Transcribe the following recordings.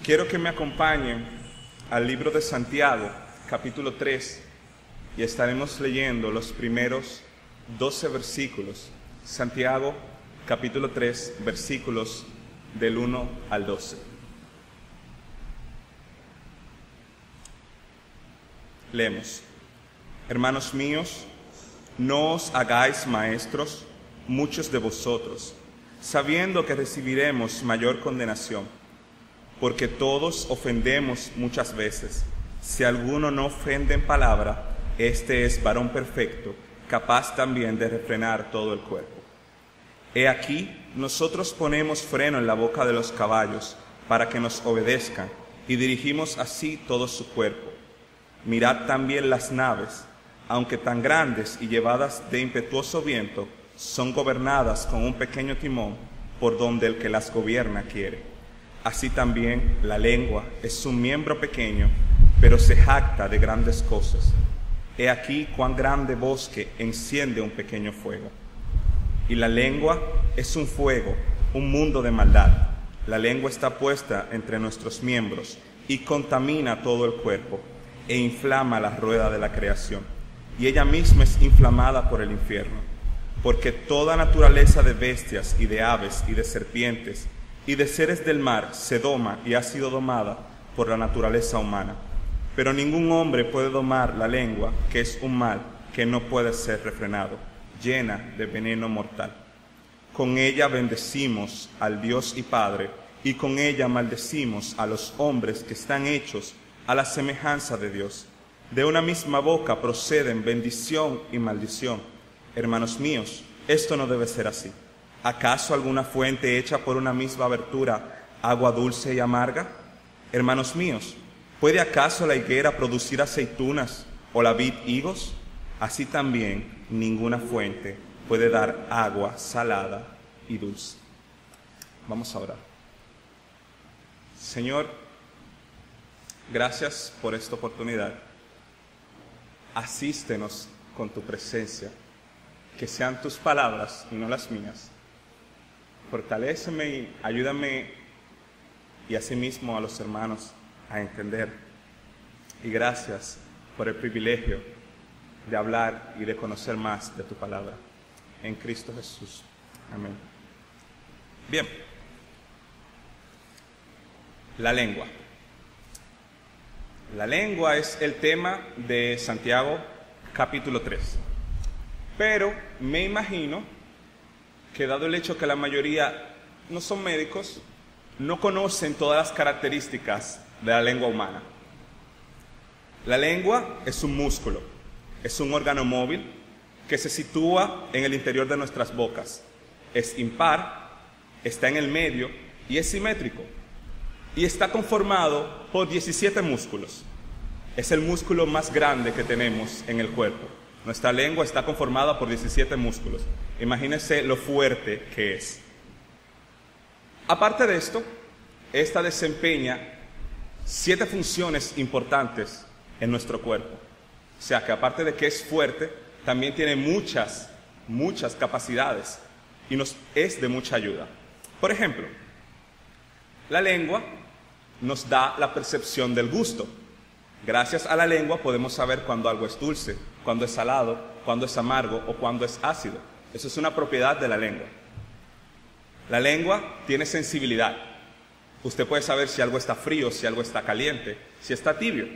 Quiero que me acompañen al libro de Santiago, capítulo 3, y estaremos leyendo los primeros 12 versículos. Santiago, capítulo 3, versículos del 1 al 12. Leemos. Hermanos míos, no os hagáis maestros muchos de vosotros, sabiendo que recibiremos mayor condenación, porque todos ofendemos muchas veces. Si alguno no ofende en palabra, este es varón perfecto, capaz también de refrenar todo el cuerpo. He aquí, nosotros ponemos freno en la boca de los caballos, para que nos obedezcan, y dirigimos así todo su cuerpo. Mirad también las naves, aunque tan grandes y llevadas de impetuoso viento, son gobernadas con un pequeño timón por donde el que las gobierna quiere. Así también la lengua es un miembro pequeño, pero se jacta de grandes cosas. He aquí cuán grande bosque enciende un pequeño fuego. Y la lengua es un fuego, un mundo de maldad. La lengua está puesta entre nuestros miembros y contamina todo el cuerpo e inflama la rueda de la creación. Y ella misma es inflamada por el infierno, porque toda naturaleza de bestias y de aves y de serpientes y de seres del mar se doma y ha sido domada por la naturaleza humana. Pero ningún hombre puede domar la lengua, que es un mal que no puede ser refrenado, llena de veneno mortal. Con ella bendecimos al Dios y Padre, y con ella maldecimos a los hombres que están hechos a la semejanza de Dios. De una misma boca proceden bendición y maldición. Hermanos míos, esto no debe ser así. ¿Acaso alguna fuente hecha por una misma abertura agua dulce y amarga? Hermanos míos, ¿puede acaso la higuera producir aceitunas o la vid higos? Así también ninguna fuente puede dar agua salada y dulce. Vamos a orar. Señor, gracias por esta oportunidad. Asístenos con tu presencia, que sean tus palabras y no las mías. Fortaléceme y ayúdame, y asimismo a los hermanos a entender. Y gracias por el privilegio de hablar y de conocer más de tu palabra. En Cristo Jesús. Amén. Bien. La lengua. La lengua es el tema de Santiago capítulo 3. Pero me imagino que dado el hecho que la mayoría no son médicos, no conocen todas las características de la lengua humana. La lengua es un músculo, es un órgano móvil que se sitúa en el interior de nuestras bocas. Es impar, está en el medio y es simétrico. Y está conformado por 17 músculos. Es el músculo más grande que tenemos en el cuerpo. Nuestra lengua está conformada por 17 músculos. Imagínense lo fuerte que es. Aparte de esto, esta desempeña 7 funciones importantes en nuestro cuerpo. O sea que aparte de que es fuerte, también tiene muchas capacidades y nos es de mucha ayuda. Por ejemplo, la lengua nos da la percepción del gusto. Gracias a la lengua podemos saber cuando algo es dulce, cuando es salado, cuando es amargo o cuando es ácido. Eso es una propiedad de la lengua. La lengua tiene sensibilidad. Usted puede saber si algo está frío, si algo está caliente, si está tibio.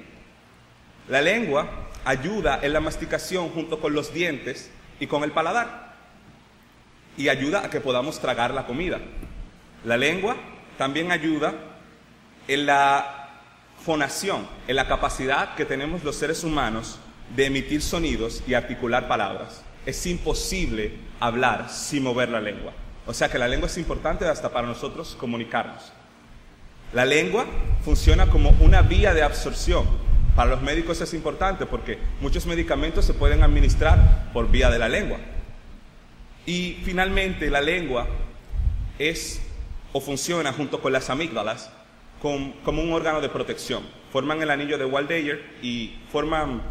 La lengua ayuda en la masticación junto con los dientes y con el paladar. Y ayuda a que podamos tragar la comida. La lengua también ayuda en la fonación, en la capacidad que tenemos los seres humanos de emitir sonidos y articular palabras. Es imposible hablar sin mover la lengua. O sea que la lengua es importante hasta para nosotros comunicarnos. La lengua funciona como una vía de absorción. Para los médicos es importante porque muchos medicamentos se pueden administrar por vía de la lengua. Y finalmente la lengua funciona junto con las amígdalas como un órgano de protección. Forman el anillo de Waldeyer y forman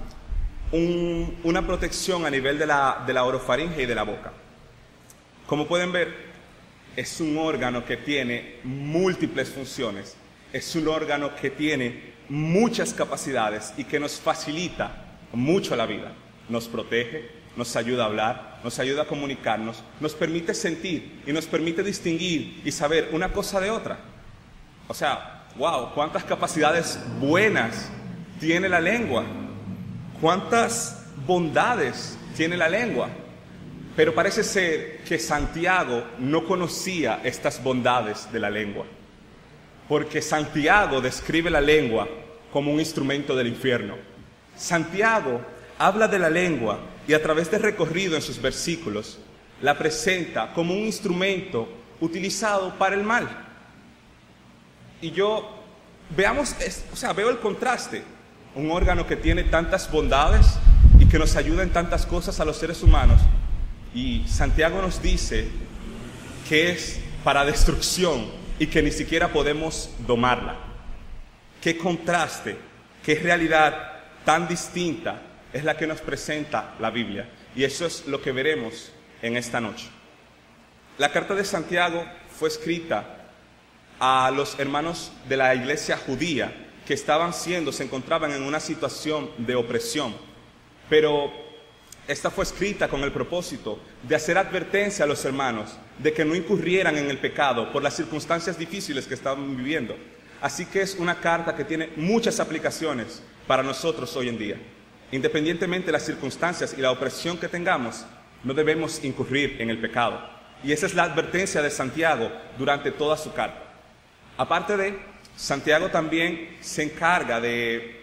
una protección a nivel de la orofaringe y de la boca. Como pueden ver, es un órgano que tiene múltiples funciones es un órgano que tiene muchas capacidades y que nos facilita mucho la vida. Nos protege, nos ayuda a hablar, nos ayuda a comunicarnos, nos permite sentir y nos permite distinguir y saber una cosa de otra. O sea, wow, cuántas capacidades buenas tiene la lengua, cuántas bondades tiene la lengua. Pero parece ser que Santiago no conocía estas bondades de la lengua, porque Santiago describe la lengua como un instrumento del infierno. Santiago habla de la lengua y a través del recorrido en sus versículos la presenta como un instrumento utilizado para el mal. Y veo el contraste, un órgano que tiene tantas bondades y que nos ayuda en tantas cosas a los seres humanos, y Santiago nos dice que es para destrucción y que ni siquiera podemos domarla. Qué contraste, qué realidad tan distinta es la que nos presenta la Biblia, y eso es lo que veremos en esta noche. La carta de Santiago fue escrita a los hermanos de la iglesia judía que se encontraban en una situación de opresión, pero esta fue escrita con el propósito de hacer advertencia a los hermanos de que no incurrieran en el pecado por las circunstancias difíciles que estaban viviendo. Así que es una carta que tiene muchas aplicaciones para nosotros hoy en día. Independientemente de las circunstancias y la opresión que tengamos, no debemos incurrir en el pecado. Y esa es la advertencia de Santiago durante toda su carta. Aparte de, Santiago también se encarga de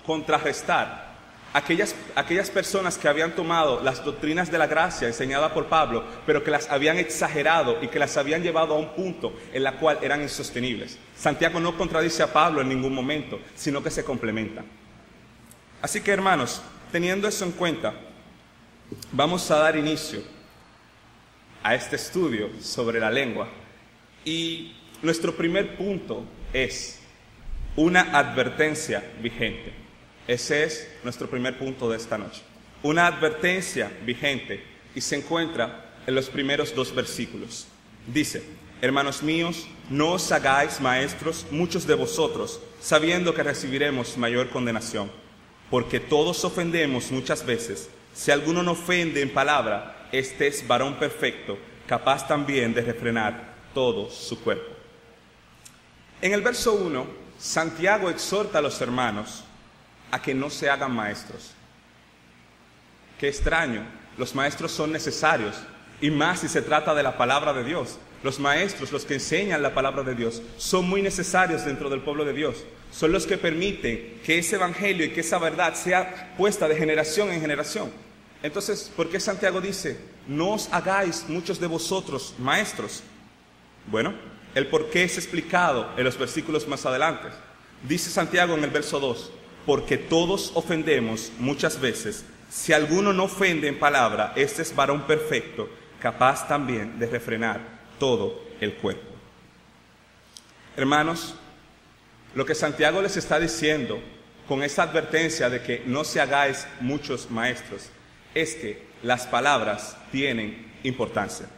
contrarrestar aquellas personas que habían tomado las doctrinas de la gracia enseñadas por Pablo, pero que las habían exagerado y que las habían llevado a un punto en la cual eran insostenibles. Santiago no contradice a Pablo en ningún momento, sino que se complementan. Así que, hermanos, teniendo eso en cuenta, vamos a dar inicio a este estudio sobre la lengua. Y nuestro primer punto es una advertencia vigente. Ese es nuestro primer punto de esta noche. Una advertencia vigente, y se encuentra en los primeros 2 versículos. Dice: hermanos míos, no os hagáis maestros muchos de vosotros, sabiendo que recibiremos mayor condenación. Porque todos ofendemos muchas veces. Si alguno no ofende en palabra, este es varón perfecto, capaz también de refrenar todo su cuerpo. En el verso 1, Santiago exhorta a los hermanos a que no se hagan maestros. Qué extraño, los maestros son necesarios, y más si se trata de la palabra de Dios. Los maestros, los que enseñan la palabra de Dios, son muy necesarios dentro del pueblo de Dios. Son los que permiten que ese evangelio y que esa verdad sea puesta de generación en generación. Entonces, ¿por qué Santiago dice: no os hagáis muchos de vosotros maestros? Bueno, el por qué es explicado en los versículos más adelante. Dice Santiago en el verso 2: porque todos ofendemos muchas veces. Si alguno no ofende en palabra, este es varón perfecto, capaz también de refrenar todo el cuerpo. Hermanos, lo que Santiago les está diciendo con esta advertencia de que no se hagáis muchos maestros es que las palabras tienen importancia.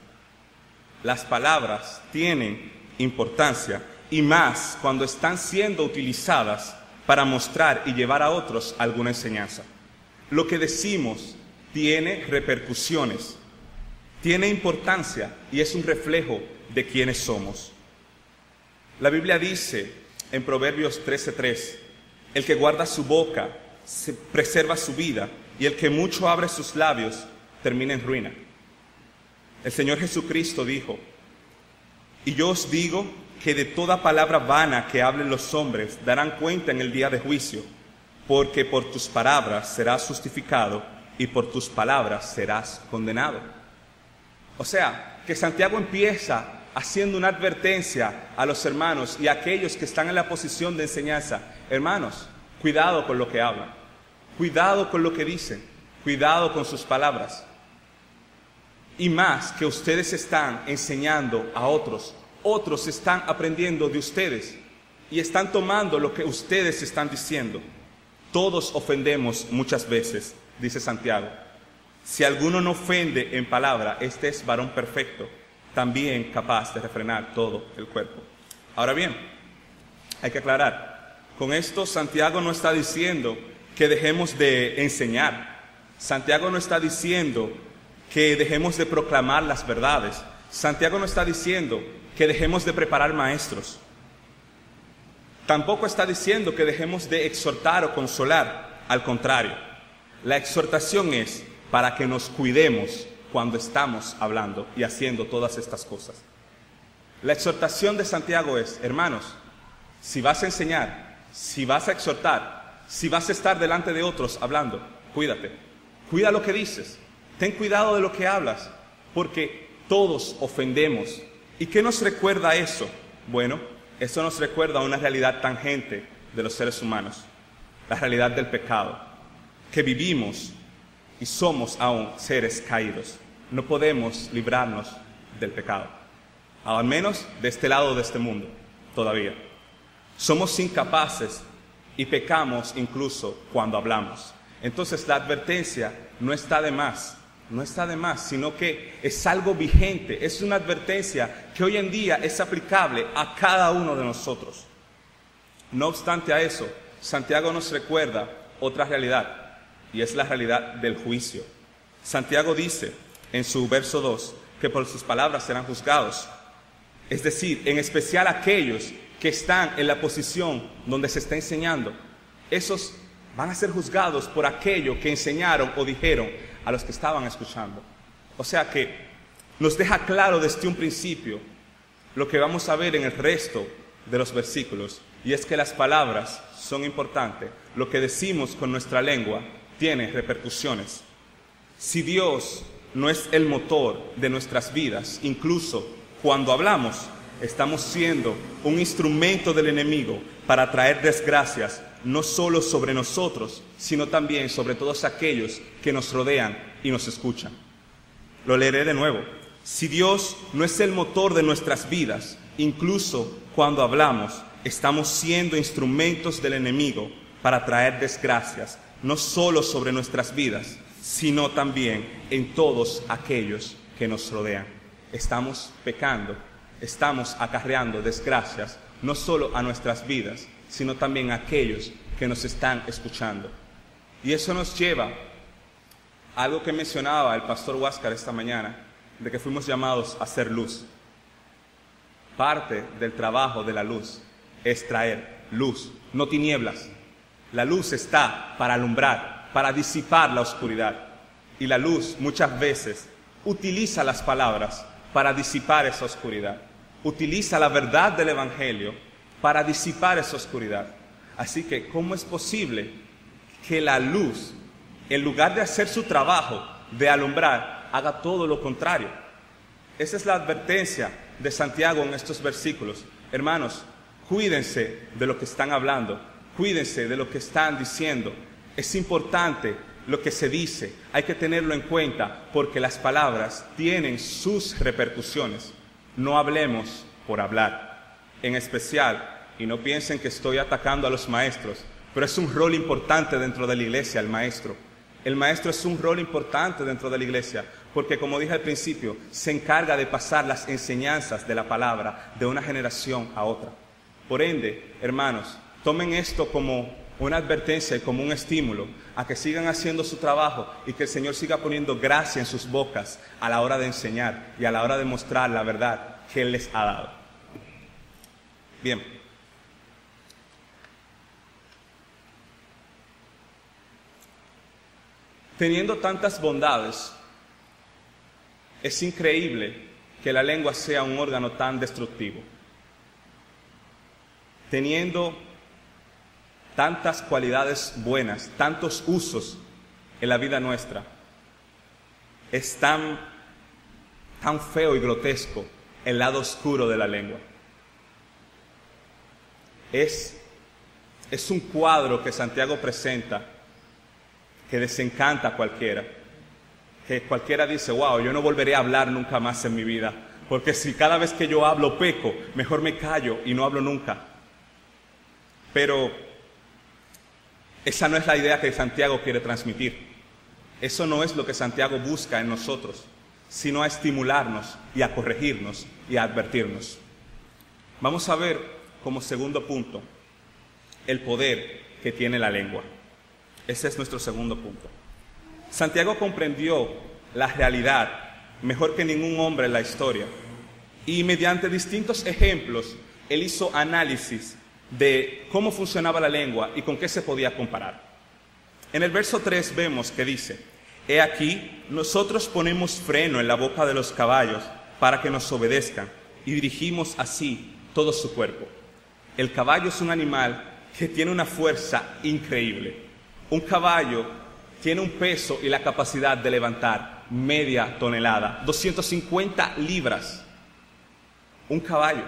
Las palabras tienen importancia, y más cuando están siendo utilizadas para mostrar y llevar a otros alguna enseñanza. Lo que decimos tiene repercusiones, tiene importancia y es un reflejo de quiénes somos. La Biblia dice en Proverbios 13:3: el que guarda su boca preserva su vida, y el que mucho abre sus labios termina en ruina. El Señor Jesucristo dijo: y yo os digo que de toda palabra vana que hablen los hombres darán cuenta en el día de juicio, porque por tus palabras serás justificado y por tus palabras serás condenado. O sea, que Santiago empieza haciendo una advertencia a los hermanos y a aquellos que están en la posición de enseñanza. Hermanos, cuidado con lo que hablan, cuidado con lo que dicen, cuidado con sus palabras. Y más que ustedes están enseñando a otros, otros están aprendiendo de ustedes y están tomando lo que ustedes están diciendo. Todos ofendemos muchas veces, dice Santiago. Si alguno no ofende en palabra, este es varón perfecto, también capaz de refrenar todo el cuerpo. Ahora bien, Hay que aclarar, con esto Santiago no está diciendo que dejemos de enseñar. Santiago no está diciendo que dejemos de proclamar las verdades. Santiago no está diciendo que dejemos de preparar maestros. Tampoco está diciendo que dejemos de exhortar o consolar. Al contrario, la exhortación es para que nos cuidemos cuando estamos hablando y haciendo todas estas cosas. La exhortación de Santiago es, hermanos, si vas a enseñar, si vas a exhortar, si vas a estar delante de otros hablando, cuídate. Cuida lo que dices. Ten cuidado de lo que hablas, porque todos ofendemos. ¿Y qué nos recuerda eso? Bueno, eso nos recuerda a una realidad tangente de los seres humanos, la realidad del pecado, que vivimos y somos aún seres caídos. No podemos librarnos del pecado, al menos de este lado de este mundo, todavía. Somos incapaces y pecamos incluso cuando hablamos. Entonces la advertencia no está de más, sino que es algo vigente, es una advertencia que hoy en día es aplicable a cada uno de nosotros. No obstante a eso, Santiago nos recuerda otra realidad, y es la realidad del juicio. Santiago dice en su verso 2 que por sus palabras serán juzgados, es decir, en especial aquellos que están en la posición donde se está enseñando. Esos van a ser juzgados por aquello que enseñaron o dijeron a los que estaban escuchando. O sea que nos deja claro desde un principio lo que vamos a ver en el resto de los versículos, y es que las palabras son importantes. Lo que decimos con nuestra lengua tiene repercusiones. Si Dios no es el motor de nuestras vidas, incluso cuando hablamos, estamos siendo un instrumento del enemigo para traer desgracias, no solo sobre nosotros, sino también sobre todos aquellos que nos rodean y nos escuchan. Lo leeré de nuevo. Si Dios no es el motor de nuestras vidas, incluso cuando hablamos, estamos siendo instrumentos del enemigo para traer desgracias, no solo sobre nuestras vidas, sino también en todos aquellos que nos rodean. Estamos pecando, estamos acarreando desgracias, no solo a nuestras vidas, sino también a aquellos que nos están escuchando. Y eso nos lleva a algo que mencionaba el pastor Huáscar esta mañana, de que fuimos llamados a ser luz. Parte del trabajo de la luz es traer luz, no tinieblas. La luz está para alumbrar, para disipar la oscuridad. Y la luz muchas veces utiliza las palabras para disipar esa oscuridad. Utiliza la verdad del Evangelio para disipar esa oscuridad. Así que, ¿cómo es posible que la luz, en lugar de hacer su trabajo de alumbrar, haga todo lo contrario? Esa es la advertencia de Santiago en estos versículos. Hermanos, cuídense de lo que están hablando, cuídense de lo que están diciendo. Es importante lo que se dice, hay que tenerlo en cuenta, porque las palabras tienen sus repercusiones. No hablemos por hablar. En especial, y no piensen que estoy atacando a los maestros, pero es un rol importante dentro de la iglesia el maestro. El maestro es un rol importante dentro de la iglesia, porque como dije al principio, se encarga de pasar las enseñanzas de la palabra de una generación a otra. Por ende, hermanos, tomen esto como una advertencia y como un estímulo a que sigan haciendo su trabajo y que el Señor siga poniendo gracia en sus bocas a la hora de enseñar y a la hora de mostrar la verdad que Él les ha dado. Bien. Teniendo tantas bondades, es increíble que la lengua sea un órgano tan destructivo. Teniendo tantas cualidades buenas, tantos usos en la vida nuestra, es tan feo y grotesco el lado oscuro de la lengua. Es un cuadro que Santiago presenta que desencanta a cualquiera, que cualquiera dice, wow, yo no volveré a hablar nunca más en mi vida, porque si cada vez que yo hablo peco, mejor me callo y no hablo nunca. Pero esa no es la idea que Santiago quiere transmitir. Eso no es lo que Santiago busca en nosotros, sino a estimularnos y a corregirnos y a advertirnos. Vamos a ver como segundo punto el poder que tiene la lengua. Ese es nuestro segundo punto. Santiago comprendió la realidad mejor que ningún hombre en la historia, y mediante distintos ejemplos él hizo análisis de cómo funcionaba la lengua y con qué se podía comparar. En el verso 3 vemos que dice: «He aquí, nosotros ponemos freno en la boca de los caballos para que nos obedezcan, y dirigimos así todo su cuerpo». El caballo es un animal que tiene una fuerza increíble. Un caballo tiene un peso y la capacidad de levantar media tonelada, 250 libras. Un caballo.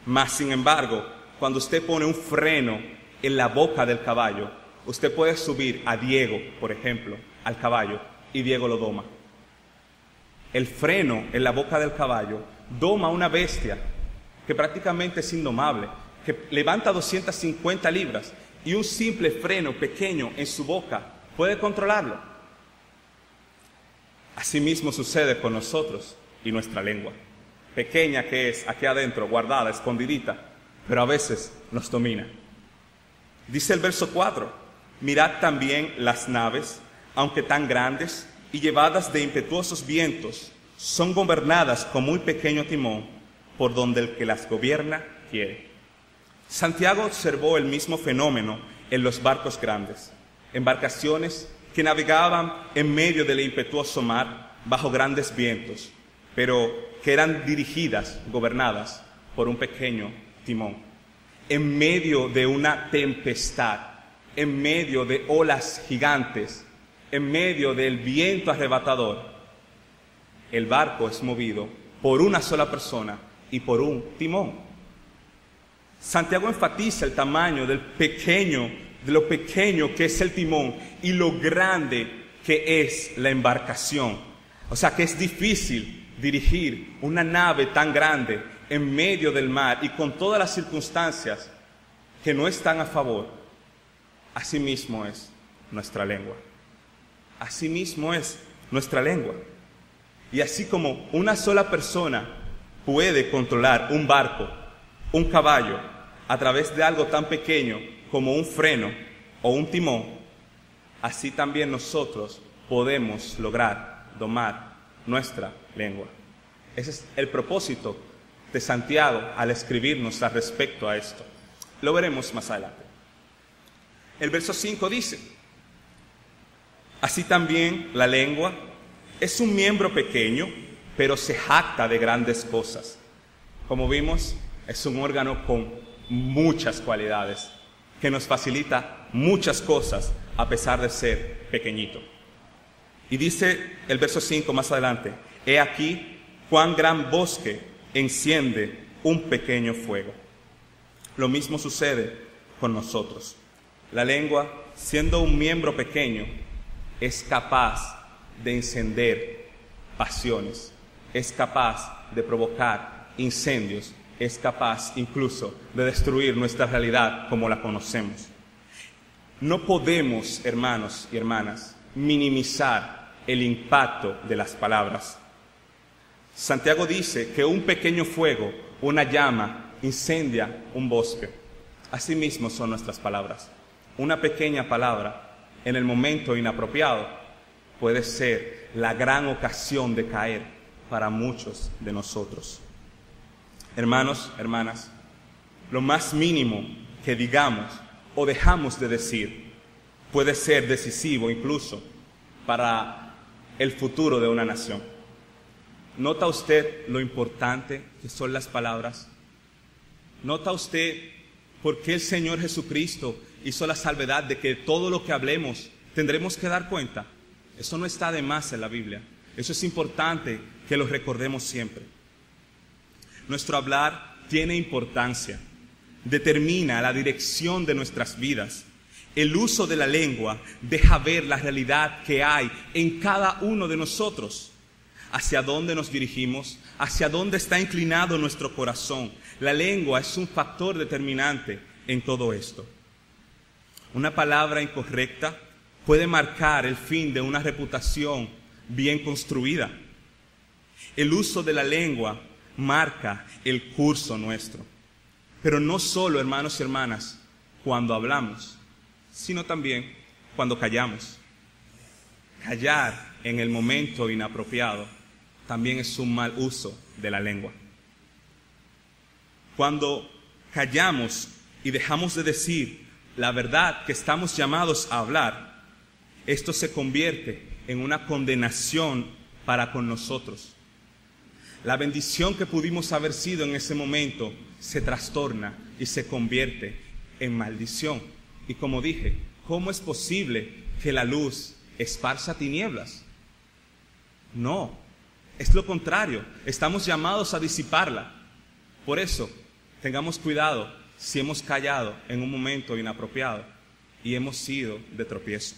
Mas, sin embargo, cuando usted pone un freno en la boca del caballo, usted puede subir a Diego, por ejemplo, al caballo, y Diego lo doma. El freno en la boca del caballo doma a una bestia que prácticamente es indomable, que levanta 250 libras, y un simple freno pequeño en su boca puede controlarlo. Asimismo sucede con nosotros y nuestra lengua, pequeña que es aquí adentro, guardada, escondidita, pero a veces nos domina. Dice el verso 4: «Mirad también las naves, aunque tan grandes y llevadas de impetuosos vientos, son gobernadas con muy pequeño timón, por donde el que las gobierna quiere». Santiago observó el mismo fenómeno en los barcos grandes, embarcaciones que navegaban en medio del impetuoso mar bajo grandes vientos, pero que eran dirigidas, gobernadas por un pequeño timón. En medio de una tempestad, en medio de olas gigantes, en medio del viento arrebatador, el barco es movido por una sola persona y por un timón. Santiago enfatiza el tamaño de lo pequeño que es el timón y lo grande que es la embarcación. O sea que es difícil dirigir una nave tan grande en medio del mar y con todas las circunstancias que no están a favor. Asimismo es nuestra lengua. Asimismo es nuestra lengua. Y así como una sola persona puede controlar un barco, un caballo, a través de algo tan pequeño como un freno o un timón, así también nosotros podemos lograr domar nuestra lengua. Ese es el propósito de Santiago al escribirnos al respecto a esto. Lo veremos más adelante. El verso 5 dice: «Así también la lengua es un miembro pequeño, pero se jacta de grandes cosas». Como vimos, es un órgano con muchas cualidades, que nos facilita muchas cosas a pesar de ser pequeñito. Y dice el verso 5 más adelante: «He aquí cuán gran bosque enciende un pequeño fuego». Lo mismo sucede con nosotros. La lengua, siendo un miembro pequeño, es capaz de encender pasiones, es capaz de provocar incendios, es capaz incluso de destruir nuestra realidad como la conocemos. No podemos, hermanos y hermanas, minimizar el impacto de las palabras. Santiago dice que un pequeño fuego, una llama, incendia un bosque. Asimismo son nuestras palabras. Una pequeña palabra, en el momento inapropiado, puede ser la gran ocasión de caer para muchos de nosotros. Hermanos, hermanas, lo más mínimo que digamos o dejamos de decir puede ser decisivo incluso para el futuro de una nación. ¿Nota usted lo importante que son las palabras? ¿Nota usted por qué el Señor Jesucristo hizo la salvedad de que todo lo que hablemos tendremos que dar cuenta? Eso no está de más en la Biblia. Eso es importante que lo recordemos siempre. Nuestro hablar tiene importancia, determina la dirección de nuestras vidas. El uso de la lengua deja ver la realidad que hay en cada uno de nosotros, hacia dónde nos dirigimos, hacia dónde está inclinado nuestro corazón. La lengua es un factor determinante en todo esto. Una palabra incorrecta puede marcar el fin de una reputación bien construida. El uso de la lengua marca el curso nuestro. Pero no solo, hermanos y hermanas, cuando hablamos, sino también cuando callamos. Callar en el momento inapropiado también es un mal uso de la lengua. Cuando callamos y dejamos de decir la verdad que estamos llamados a hablar, esto se convierte en una condenación para con nosotros. La bendición que pudimos haber sido en ese momento se trastorna y se convierte en maldición. Y como dije, ¿cómo es posible que la luz esparza tinieblas? No, es lo contrario. Estamos llamados a disiparla. Por eso, tengamos cuidado si hemos callado en un momento inapropiado y hemos sido de tropiezo.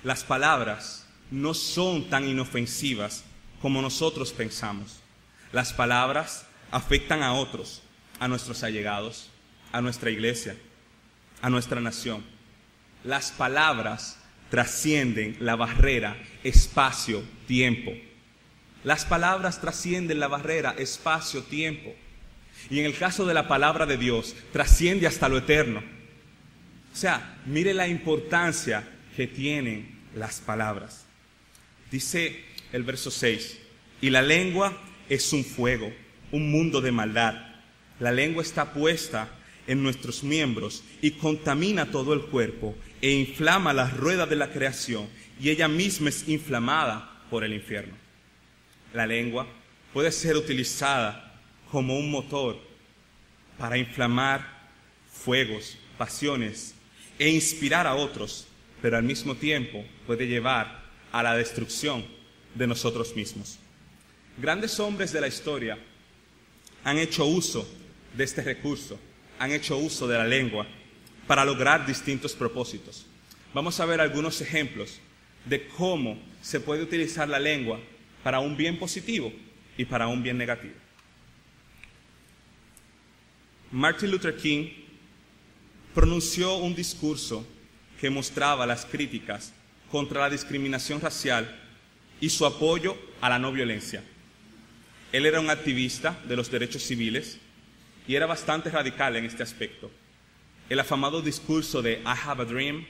Las palabras no son tan inofensivas como nosotros pensamos. Las palabras afectan a otros, a nuestros allegados, a nuestra iglesia, a nuestra nación. Las palabras trascienden la barrera espacio-tiempo. Las palabras trascienden la barrera espacio-tiempo. Y en el caso de la palabra de Dios, trasciende hasta lo eterno. O sea, mire la importancia que tienen las palabras. Dice el verso 6, y la lengua es un fuego, un mundo de maldad. La lengua está puesta en nuestros miembros y contamina todo el cuerpo e inflama la rueda de la creación, y ella misma es inflamada por el infierno. La lengua puede ser utilizada como un motor para inflamar fuegos, pasiones e inspirar a otros, pero al mismo tiempo puede llevar a la destrucción de nosotros mismos. Grandes hombres de la historia han hecho uso de este recurso, han hecho uso de la lengua para lograr distintos propósitos. Vamos a ver algunos ejemplos de cómo se puede utilizar la lengua para un bien positivo y para un bien negativo. Martin Luther King pronunció un discurso que mostraba las críticas contra la discriminación racial y su apoyo a la no violencia. Él era un activista de los derechos civiles y era bastante radical en este aspecto. El afamado discurso de I Have a Dream,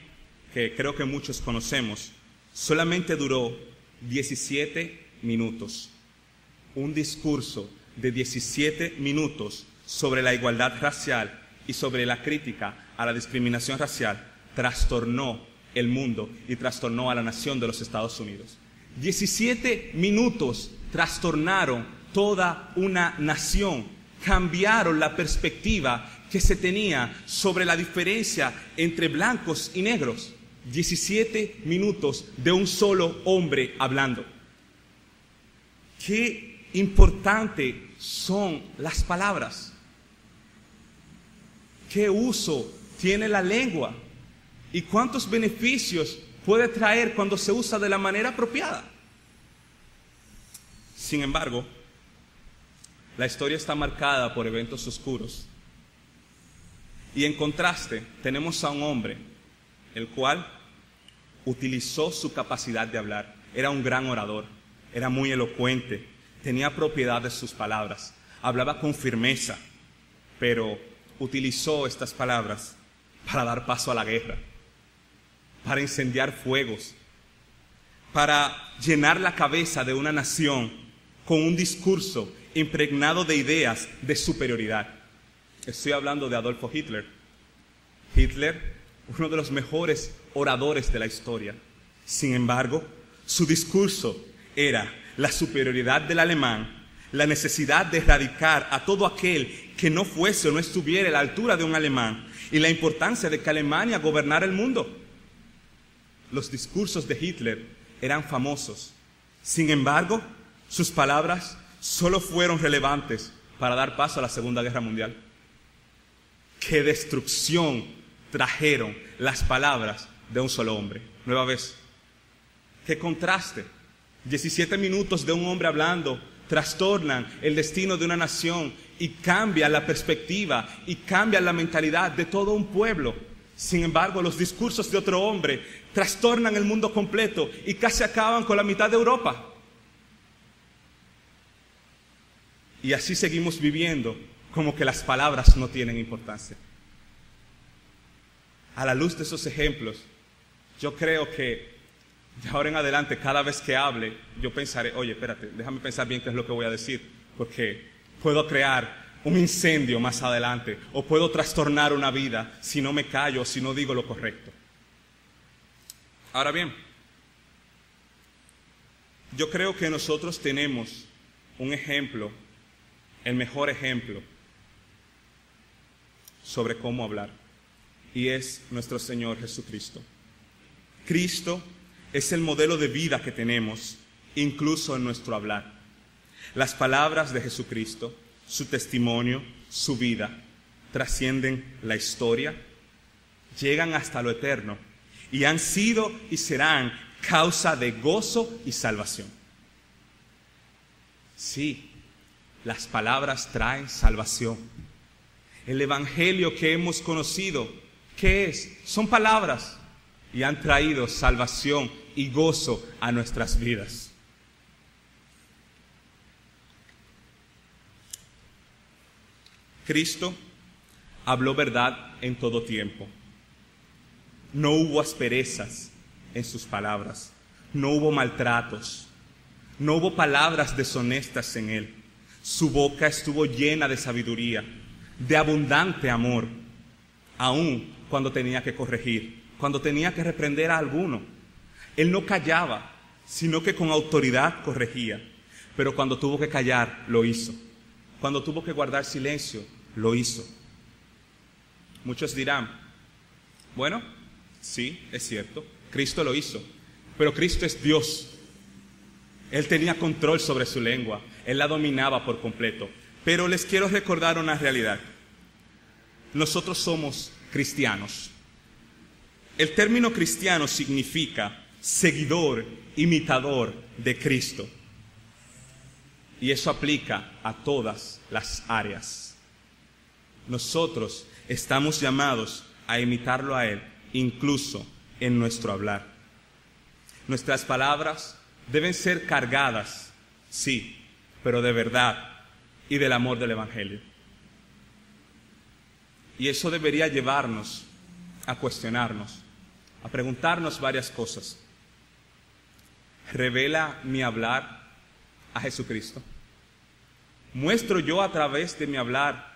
que creo que muchos conocemos, solamente duró 17 minutos. Un discurso de 17 minutos sobre la igualdad racial y sobre la crítica a la discriminación racial trastornó el mundo y trastornó a la nación de los Estados Unidos. 17 minutos trastornaron toda una nación, cambiaron la perspectiva que se tenía sobre la diferencia entre blancos y negros. 17 minutos de un solo hombre hablando. Qué importante son las palabras. ¿Qué uso tiene la lengua? ¿Y cuántos beneficios puede traer cuando se usa de la manera apropiada? Sin embargo, la historia está marcada por eventos oscuros. Y en contraste, tenemos a un hombre, el cual utilizó su capacidad de hablar. Era un gran orador, era muy elocuente, tenía propiedad de sus palabras, hablaba con firmeza, pero utilizó estas palabras para dar paso a la guerra, para incendiar fuegos, para llenar la cabeza de una nación con un discurso impregnado de ideas de superioridad. Estoy hablando de Adolfo Hitler. Hitler, uno de los mejores oradores de la historia. Sin embargo, su discurso era la superioridad del alemán, la necesidad de erradicar a todo aquel que no fuese o no estuviera a la altura de un alemán, y la importancia de que Alemania gobernara el mundo. Los discursos de Hitler eran famosos. Sin embargo, sus palabras solo fueron relevantes para dar paso a la Segunda Guerra Mundial. ¡Qué destrucción trajeron las palabras de un solo hombre! Nueva vez, ¡qué contraste! 17 minutos de un hombre hablando trastornan el destino de una nación y cambian la perspectiva y cambian la mentalidad de todo un pueblo. Sin embargo, los discursos de otro hombre trastornan el mundo completo y casi acaban con la mitad de Europa. Y así seguimos viviendo como que las palabras no tienen importancia. A la luz de esos ejemplos, yo creo que de ahora en adelante, cada vez que hable, yo pensaré, oye, espérate, déjame pensar bien qué es lo que voy a decir, porque puedo crear un incendio más adelante, o puedo trastornar una vida si no me callo, o si no digo lo correcto. Ahora bien, yo creo que nosotros tenemos un ejemplo, el mejor ejemplo, sobre cómo hablar, y es nuestro Señor Jesucristo. Cristo es el modelo de vida que tenemos, incluso en nuestro hablar. Las palabras de Jesucristo, su testimonio, su vida, trascienden la historia, llegan hasta lo eterno y han sido y serán causa de gozo y salvación. Sí, las palabras traen salvación. El evangelio que hemos conocido, ¿qué es? Son palabras y han traído salvación y gozo a nuestras vidas. Cristo habló verdad en todo tiempo. No hubo asperezas en sus palabras, no hubo maltratos, no hubo palabras deshonestas en él. Su boca estuvo llena de sabiduría, de abundante amor, aun cuando tenía que corregir, cuando tenía que reprender a alguno. Él no callaba, sino que con autoridad corregía. Pero cuando tuvo que callar, lo hizo. Cuando tuvo que guardar silencio, lo hizo. Muchos dirán, bueno, sí, es cierto, Cristo lo hizo, pero Cristo es Dios. Él tenía control sobre su lengua, Él la dominaba por completo. Pero les quiero recordar una realidad. Nosotros somos cristianos. El término cristiano significa seguidor, imitador de Cristo. Y eso aplica a todas las áreas. Nosotros estamos llamados a imitarlo a Él, incluso en nuestro hablar. Nuestras palabras deben ser cargadas, sí, pero de verdad y del amor del Evangelio. Y eso debería llevarnos a cuestionarnos, a preguntarnos varias cosas. ¿Revela mi hablar a Jesucristo? ¿Muestro yo a través de mi hablar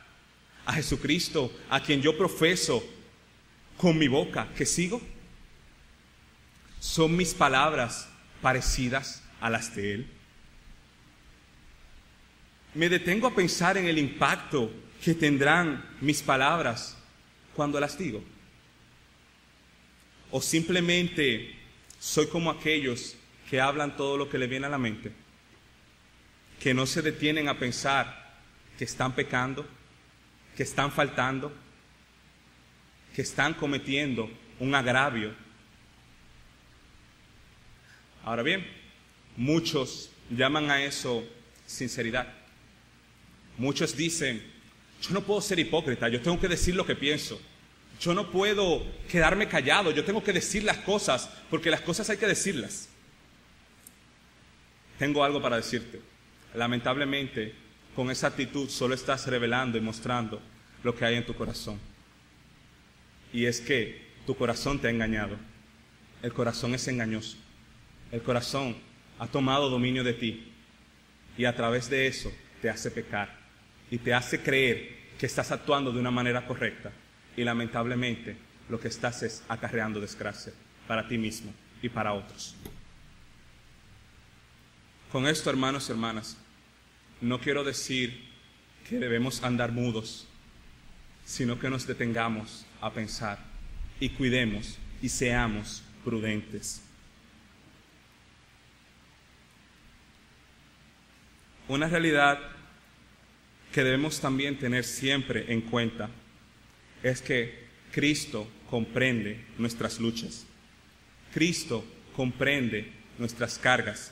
a Jesucristo, a quien yo profeso con mi boca que sigo? ¿Son mis palabras parecidas a las de Él? ¿Me detengo a pensar en el impacto que tendrán mis palabras cuando las digo? ¿O simplemente soy como aquellos que hablan todo lo que le viene a la mente, que no se detienen a pensar que están pecando, que están faltando, que están cometiendo un agravio? Ahora bien, muchos llaman a eso sinceridad. Muchos dicen, yo no puedo ser hipócrita, yo tengo que decir lo que pienso. Yo no puedo quedarme callado, yo tengo que decir las cosas, porque las cosas hay que decirlas. Tengo algo para decirte. Lamentablemente, con esa actitud solo estás revelando y mostrando lo que hay en tu corazón. Y es que tu corazón te ha engañado. El corazón es engañoso. El corazón ha tomado dominio de ti y a través de eso te hace pecar y te hace creer que estás actuando de una manera correcta, y lamentablemente lo que estás es acarreando desgracia para ti mismo y para otros. Con esto, hermanos y hermanas, no quiero decir que debemos andar mudos, sino que nos detengamos a pensar y cuidemos y seamos prudentes. Una realidad que debemos también tener siempre en cuenta es que Cristo comprende nuestras luchas. Cristo comprende nuestras cargas.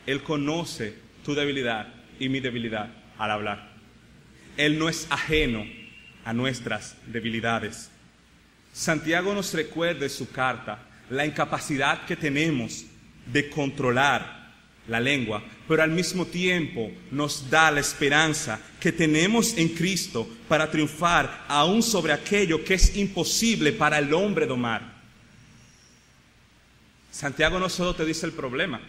Él conoce tu debilidad y mi debilidad al hablar. Él no es ajeno a nuestras debilidades. Santiago nos recuerda en su carta la incapacidad que tenemos de controlar la lengua, pero al mismo tiempo nos da la esperanza que tenemos en Cristo para triunfar aún sobre aquello que es imposible para el hombre domar. Santiago no solo te dice el problema,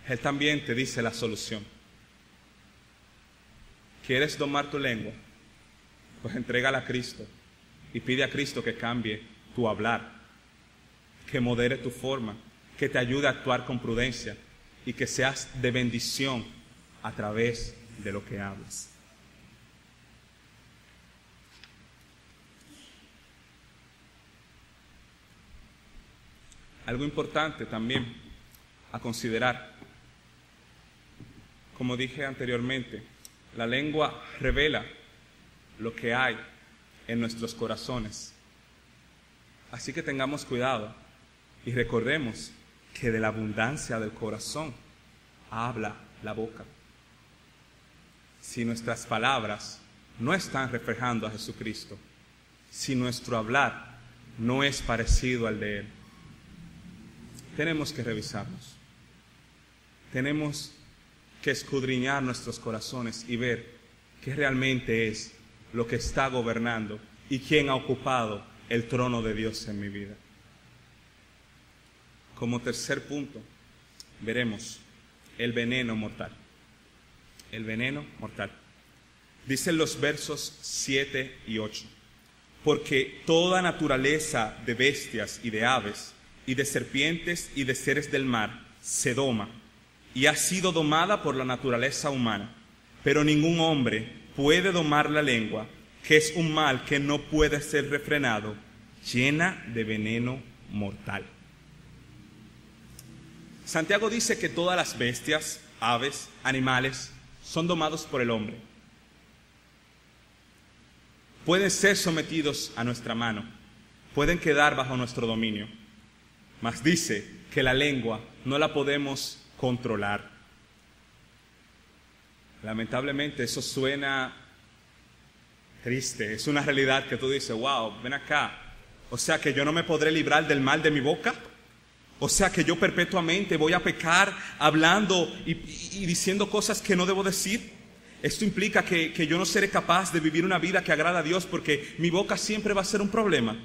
él también te dice la solución. ¿Quieres domar tu lengua? Pues entrégala a Cristo y pide a Cristo que cambie tu hablar, que modere tu forma, que te ayude a actuar con prudencia y que seas de bendición a través de lo que hablas. Algo importante también a considerar, como dije anteriormente, la lengua revela lo que hay en nuestros corazones. Así que tengamos cuidado y recordemos que de la abundancia del corazón habla la boca. Si nuestras palabras no están reflejando a Jesucristo, si nuestro hablar no es parecido al de Él, tenemos que revisarnos. Tenemos que escudriñar nuestros corazones y ver qué realmente es lo que está gobernando y quién ha ocupado el trono de Dios en mi vida. Como tercer punto, veremos el veneno mortal. El veneno mortal. Dicen los versos 7 y 8. Porque toda naturaleza de bestias y de aves, y de serpientes y de seres del mar, se doma, y ha sido domada por la naturaleza humana. Pero ningún hombre puede domar la lengua, que es un mal que no puede ser refrenado, llena de veneno mortal. Santiago dice que todas las bestias, aves, animales, son domados por el hombre. Pueden ser sometidos a nuestra mano, pueden quedar bajo nuestro dominio. Mas dice que la lengua no la podemos controlar. Lamentablemente eso suena triste, es una realidad que tú dices, wow, ven acá. O sea que yo no me podré librar del mal de mi boca. O sea que yo perpetuamente voy a pecar hablando y diciendo cosas que no debo decir. Esto implica que yo no seré capaz de vivir una vida que agrada a Dios porque mi boca siempre va a ser un problema.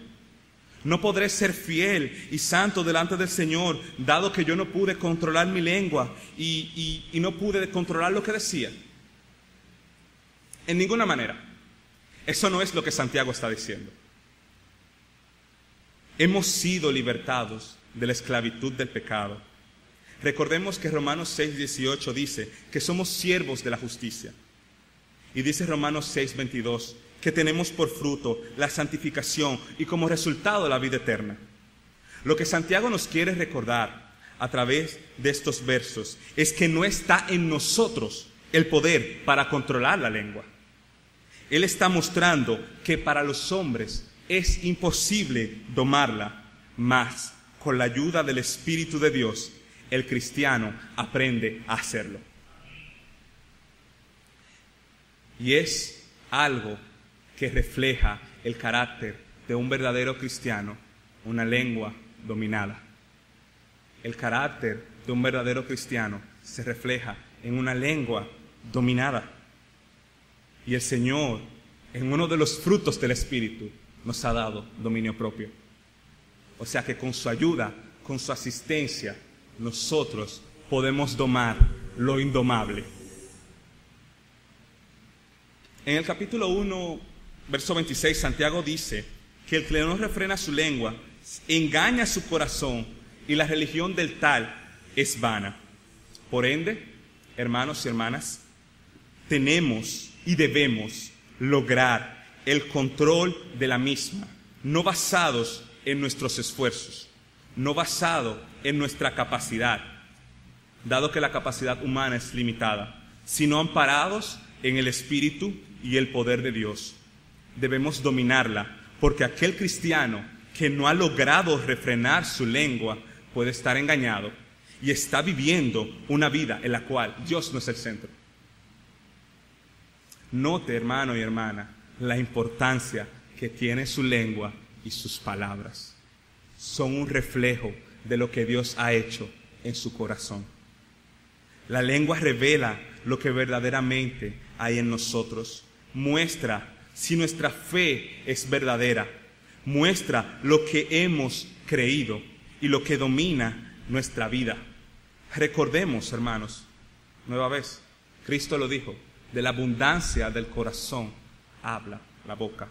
No podré ser fiel y santo delante del Señor, dado que yo no pude controlar mi lengua y no pude controlar lo que decía. En ninguna manera. Eso no es lo que Santiago está diciendo. Hemos sido libertados de la esclavitud del pecado. Recordemos que Romanos 6:18 dice que somos siervos de la justicia. Y dice Romanos 6:22 que tenemos por fruto la santificación y como resultado la vida eterna. Lo que Santiago nos quiere recordar a través de estos versos es que no está en nosotros el poder para controlar la lengua. Él está mostrando que para los hombres es imposible domarla, mas con la ayuda del Espíritu de Dios, el cristiano aprende a hacerlo. Y es algo que refleja el carácter de un verdadero cristiano, una lengua dominada. El carácter de un verdadero cristiano se refleja en una lengua dominada. Y el Señor, en uno de los frutos del Espíritu, nos ha dado dominio propio. O sea que con su ayuda, con su asistencia, nosotros podemos domar lo indomable. En el capítulo 1, verso 26, Santiago dice que el que no refrena su lengua engaña su corazón y la religión del tal es vana. Por ende, hermanos y hermanas, tenemos y debemos lograr el control de la misma, no basados en nuestros esfuerzos, no basado en nuestra capacidad, dado que la capacidad humana es limitada, sino amparados en el Espíritu y el poder de Dios. Debemos dominarla, porque aquel cristiano que no ha logrado refrenar su lengua puede estar engañado y está viviendo una vida en la cual Dios no es el centro. Note, hermano y hermana, la importancia que tiene su lengua y sus palabras. Son un reflejo de lo que Dios ha hecho en su corazón. La lengua revela lo que verdaderamente hay en nosotros. Muestra si nuestra fe es verdadera. Muestra lo que hemos creído y lo que domina nuestra vida. Recordemos, hermanos, nueva vez, Cristo lo dijo, de la abundancia del corazón habla la boca.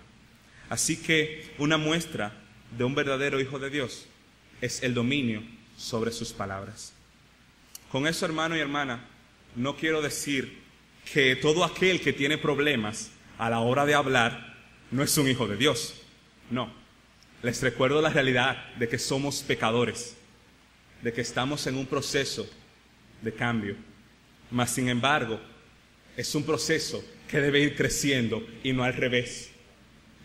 Así que una muestra de un verdadero hijo de Dios es el dominio sobre sus palabras. Con eso, hermano y hermana, no quiero decir que todo aquel que tiene problemas a la hora de hablar no es un hijo de Dios. No. Les recuerdo la realidad de que somos pecadores, de que estamos en un proceso de cambio. Mas, sin embargo, es un proceso que debe ir creciendo y no al revés.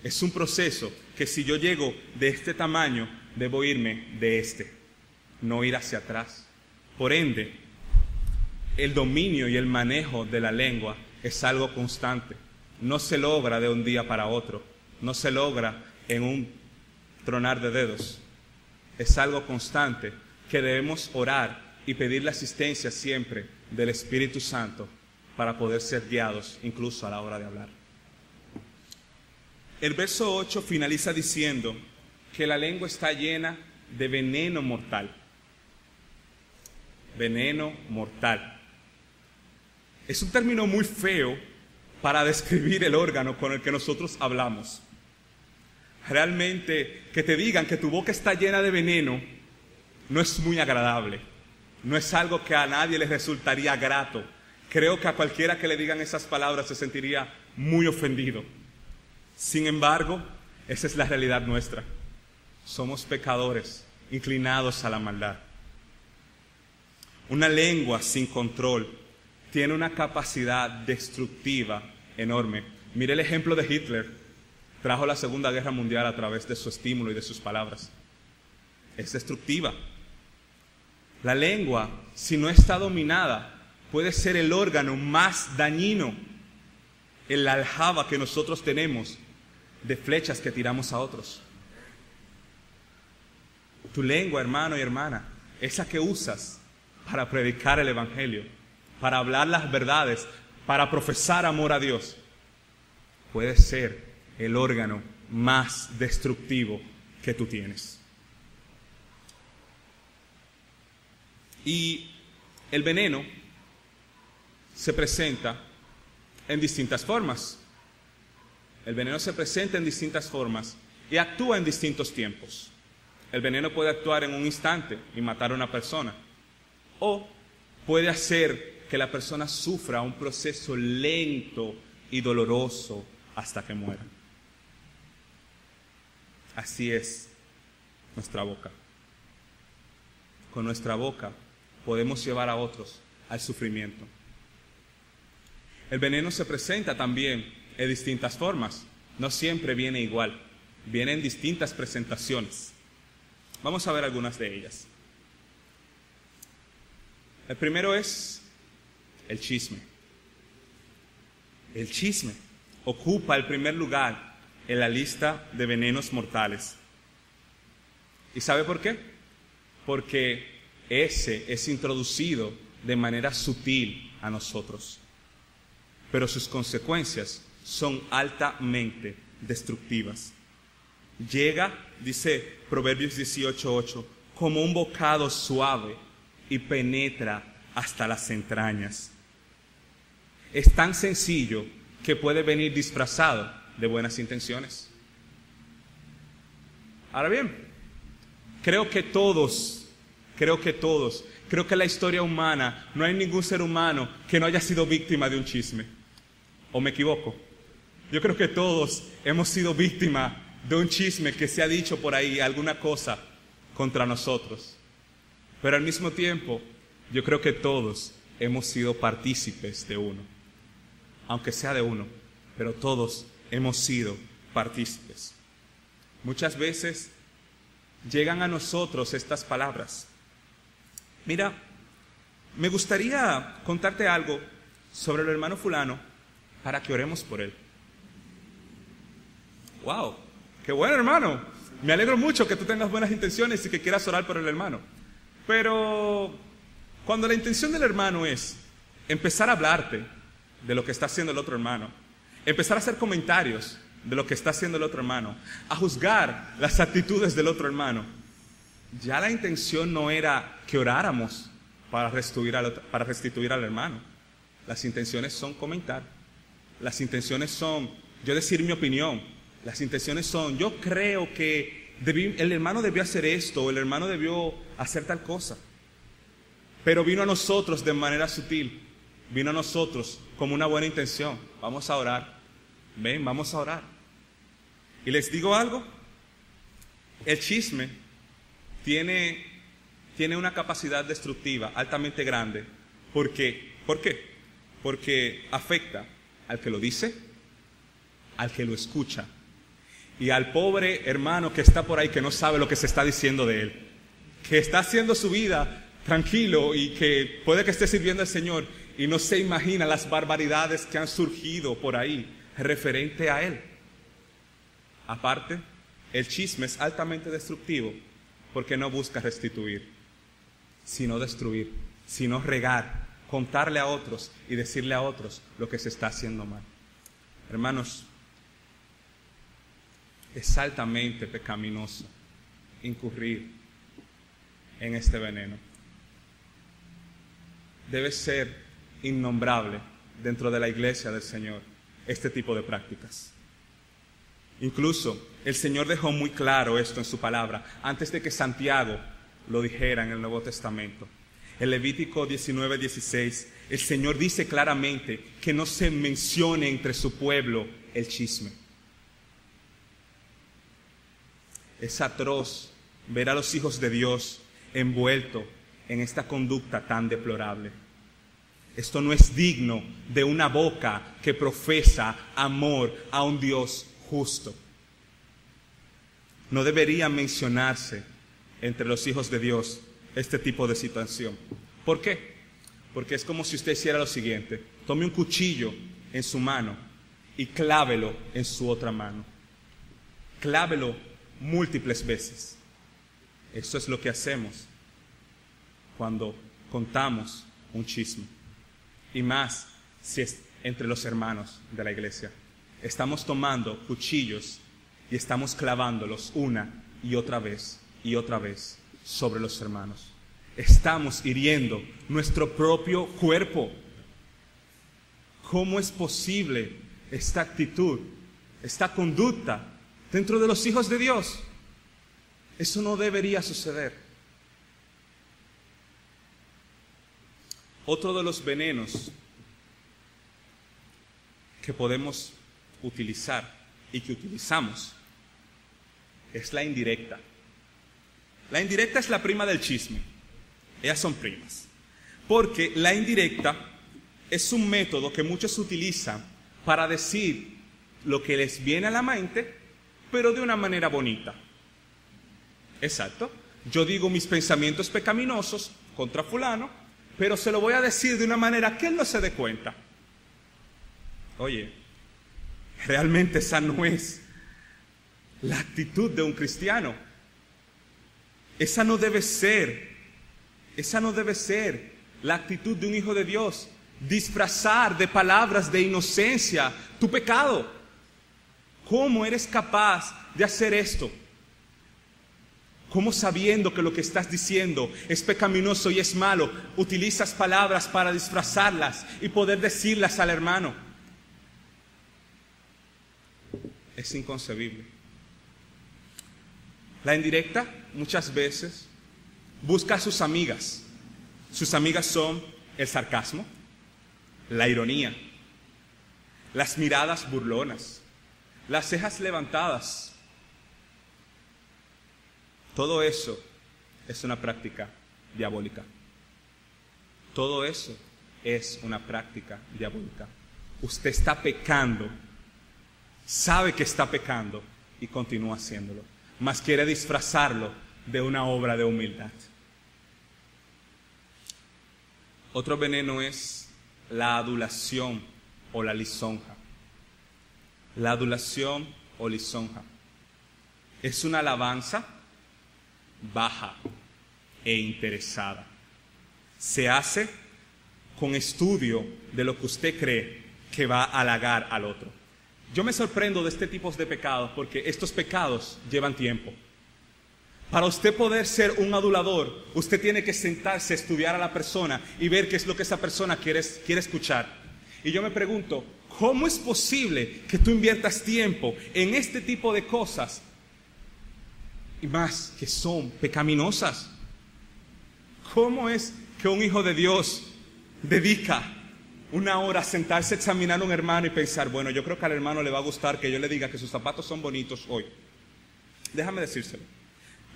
Es un proceso que si yo llego de este tamaño, debo irme de este, no ir hacia atrás. Por ende, el dominio y el manejo de la lengua es algo constante. No se logra de un día para otro. No se logra en un tronar de dedos. Es algo constante que debemos orar y pedir la asistencia siempre del Espíritu Santo para poder ser guiados incluso a la hora de hablar. El verso 8 finaliza diciendo que la lengua está llena de veneno mortal. Veneno mortal. Es un término muy feo para describir el órgano con el que nosotros hablamos. Realmente, que te digan que tu boca está llena de veneno no es muy agradable. No es algo que a nadie le resultaría grato. Creo que a cualquiera que le digan esas palabras se sentiría muy ofendido. Sin embargo, esa es la realidad nuestra. Somos pecadores, inclinados a la maldad. Una lengua sin control tiene una capacidad destructiva enorme. Mire el ejemplo de Hitler. Trajo la Segunda Guerra Mundial a través de su estímulo y de sus palabras. Es destructiva. La lengua, si no está dominada, puede ser el órgano más dañino en la aljaba que nosotros tenemos de flechas que tiramos a otros. Tu lengua, hermano y hermana, esa que usas para predicar el Evangelio, para hablar las verdades, para profesar amor a Dios, puede ser el órgano más destructivo que tú tienes. Y el veneno se presenta en distintas formas. El veneno se presenta en distintas formas y actúa en distintos tiempos. El veneno puede actuar en un instante y matar a una persona, o puede hacer que la persona sufra un proceso lento y doloroso hasta que muera. Así es nuestra boca. Con nuestra boca podemos llevar a otros al sufrimiento. El veneno se presenta también en distintas formas. No siempre viene igual. Viene en distintas presentaciones. Vamos a ver algunas de ellas. El primero es el chisme. El chisme ocupa el primer lugar en la lista de venenos mortales. ¿Y sabe por qué? Porque ese es introducido de manera sutil a nosotros, pero sus consecuencias son altamente destructivas. Llega, dice Proverbios 18:8, como un bocado suave y penetra hasta las entrañas. Es tan sencillo que puede venir disfrazado de buenas intenciones. Ahora bien, creo que en la historia humana no hay ningún ser humano que no haya sido víctima de un chisme. ¿O me equivoco? Yo creo que todos hemos sido víctimas de un chisme que se ha dicho por ahí alguna cosa contra nosotros. Pero al mismo tiempo, yo creo que todos hemos sido partícipes de uno. Aunque sea de uno, pero todos hemos sido partícipes. Muchas veces llegan a nosotros estas palabras. Mira, me gustaría contarte algo sobre el hermano fulano para que oremos por él. ¡Wow! ¡Qué bueno, hermano! Me alegro mucho que tú tengas buenas intenciones y que quieras orar por el hermano. Pero cuando la intención del hermano es empezar a hablarte de lo que está haciendo el otro hermano, empezar a hacer comentarios de lo que está haciendo el otro hermano, a juzgar las actitudes del otro hermano, ya la intención no era que oráramos para restituir al hermano. Las intenciones son comentar. Las intenciones son yo decir mi opinión. Las intenciones son yo creo que el hermano debió hacer esto o el hermano debió hacer tal cosa. Pero vino a nosotros de manera sutil. Vino a nosotros como una buena intención. Vamos a orar. Ven, vamos a orar. Y les digo algo. El chisme tiene una capacidad destructiva altamente grande. ¿Por qué? Porque afecta al que lo dice, al que lo escucha y al pobre hermano que está por ahí que no sabe lo que se está diciendo de él, que está haciendo su vida tranquilo y que puede que esté sirviendo al Señor y no se imagina las barbaridades que han surgido por ahí referente a él. Aparte, el chisme es altamente destructivo porque no busca restituir, sino destruir, sino regar, contarle a otros y decirle a otros lo que se está haciendo mal. Hermanos, es altamente pecaminoso incurrir en este veneno. Debe ser innombrable dentro de la iglesia del Señor este tipo de prácticas. Incluso el Señor dejó muy claro esto en su palabra antes de que Santiago lo dijera en el Nuevo Testamento. En Levítico 19:16, el Señor dice claramente que no se mencione entre su pueblo el chisme. Es atroz ver a los hijos de Dios envueltos en esta conducta tan deplorable. Esto no es digno de una boca que profesa amor a un Dios justo. No debería mencionarse entre los hijos de Dios este tipo de situación. ¿Por qué? Porque es como si usted hiciera lo siguiente: tome un cuchillo en su mano y clávelo en su otra mano. Clávelo múltiples veces. Eso es lo que hacemos cuando contamos un chisme. Y más si es entre los hermanos de la iglesia. Estamos tomando cuchillos y estamos clavándolos una y otra vez sobre los hermanos. Estamos hiriendo nuestro propio cuerpo. ¿Cómo es posible esta actitud, esta conducta dentro de los hijos de Dios? Eso no debería suceder. Otro de los venenos que podemos utilizar y que utilizamos es la indirecta. La indirecta es la prima del chisme. Ellas son primas. Porque la indirecta es un método que muchos utilizan para decir lo que les viene a la mente, pero de una manera bonita. Exacto. Yo digo mis pensamientos pecaminosos contra fulano, pero se lo voy a decir de una manera que él no se dé cuenta. Oye, realmente esa no es la actitud de un cristiano. Esa no debe ser la actitud de un hijo de Dios. Disfrazar de palabras de inocencia tu pecado. ¿Cómo eres capaz de hacer esto? ¿Cómo, sabiendo que lo que estás diciendo es pecaminoso y es malo, utilizas palabras para disfrazarlas y poder decirlas al hermano? Es inconcebible. La indirecta muchas veces busca a sus amigas. Sus amigas son el sarcasmo, la ironía, las miradas burlonas, las cejas levantadas. Todo eso es una práctica diabólica. Todo eso es una práctica diabólica. Usted está pecando, sabe que está pecando y continúa haciéndolo, mas quiere disfrazarlo de una obra de humildad. Otro veneno es la adulación o la lisonja. La adulación o lisonja es una alabanza baja e interesada. Se hace con estudio de lo que usted cree que va a halagar al otro. Yo me sorprendo de este tipo de pecados porque estos pecados llevan tiempo. Para usted poder ser un adulador, usted tiene que sentarse, estudiar a la persona y ver qué es lo que esa persona quiere escuchar. Y yo me pregunto, ¿cómo es posible que tú inviertas tiempo en este tipo de cosas? Y más que son pecaminosas. ¿Cómo es que un hijo de Dios dedica una hora a sentarse a examinar a un hermano y pensar, bueno, yo creo que al hermano le va a gustar que yo le diga que sus zapatos son bonitos hoy? Déjame decírselo.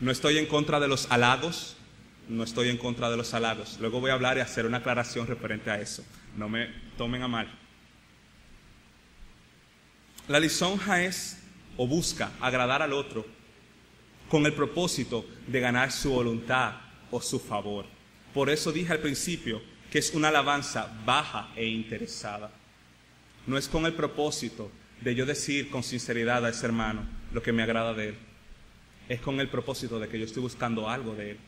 No estoy en contra de los halagos, no estoy en contra de los halagos. Luego voy a hablar y hacer una aclaración referente a eso. No me tomen a mal. La lisonja es o busca agradar al otro con el propósito de ganar su voluntad o su favor. Por eso dije al principio que es una alabanza baja e interesada. No es con el propósito de yo decir con sinceridad a ese hermano lo que me agrada de él. Es con el propósito de que yo estoy buscando algo de él.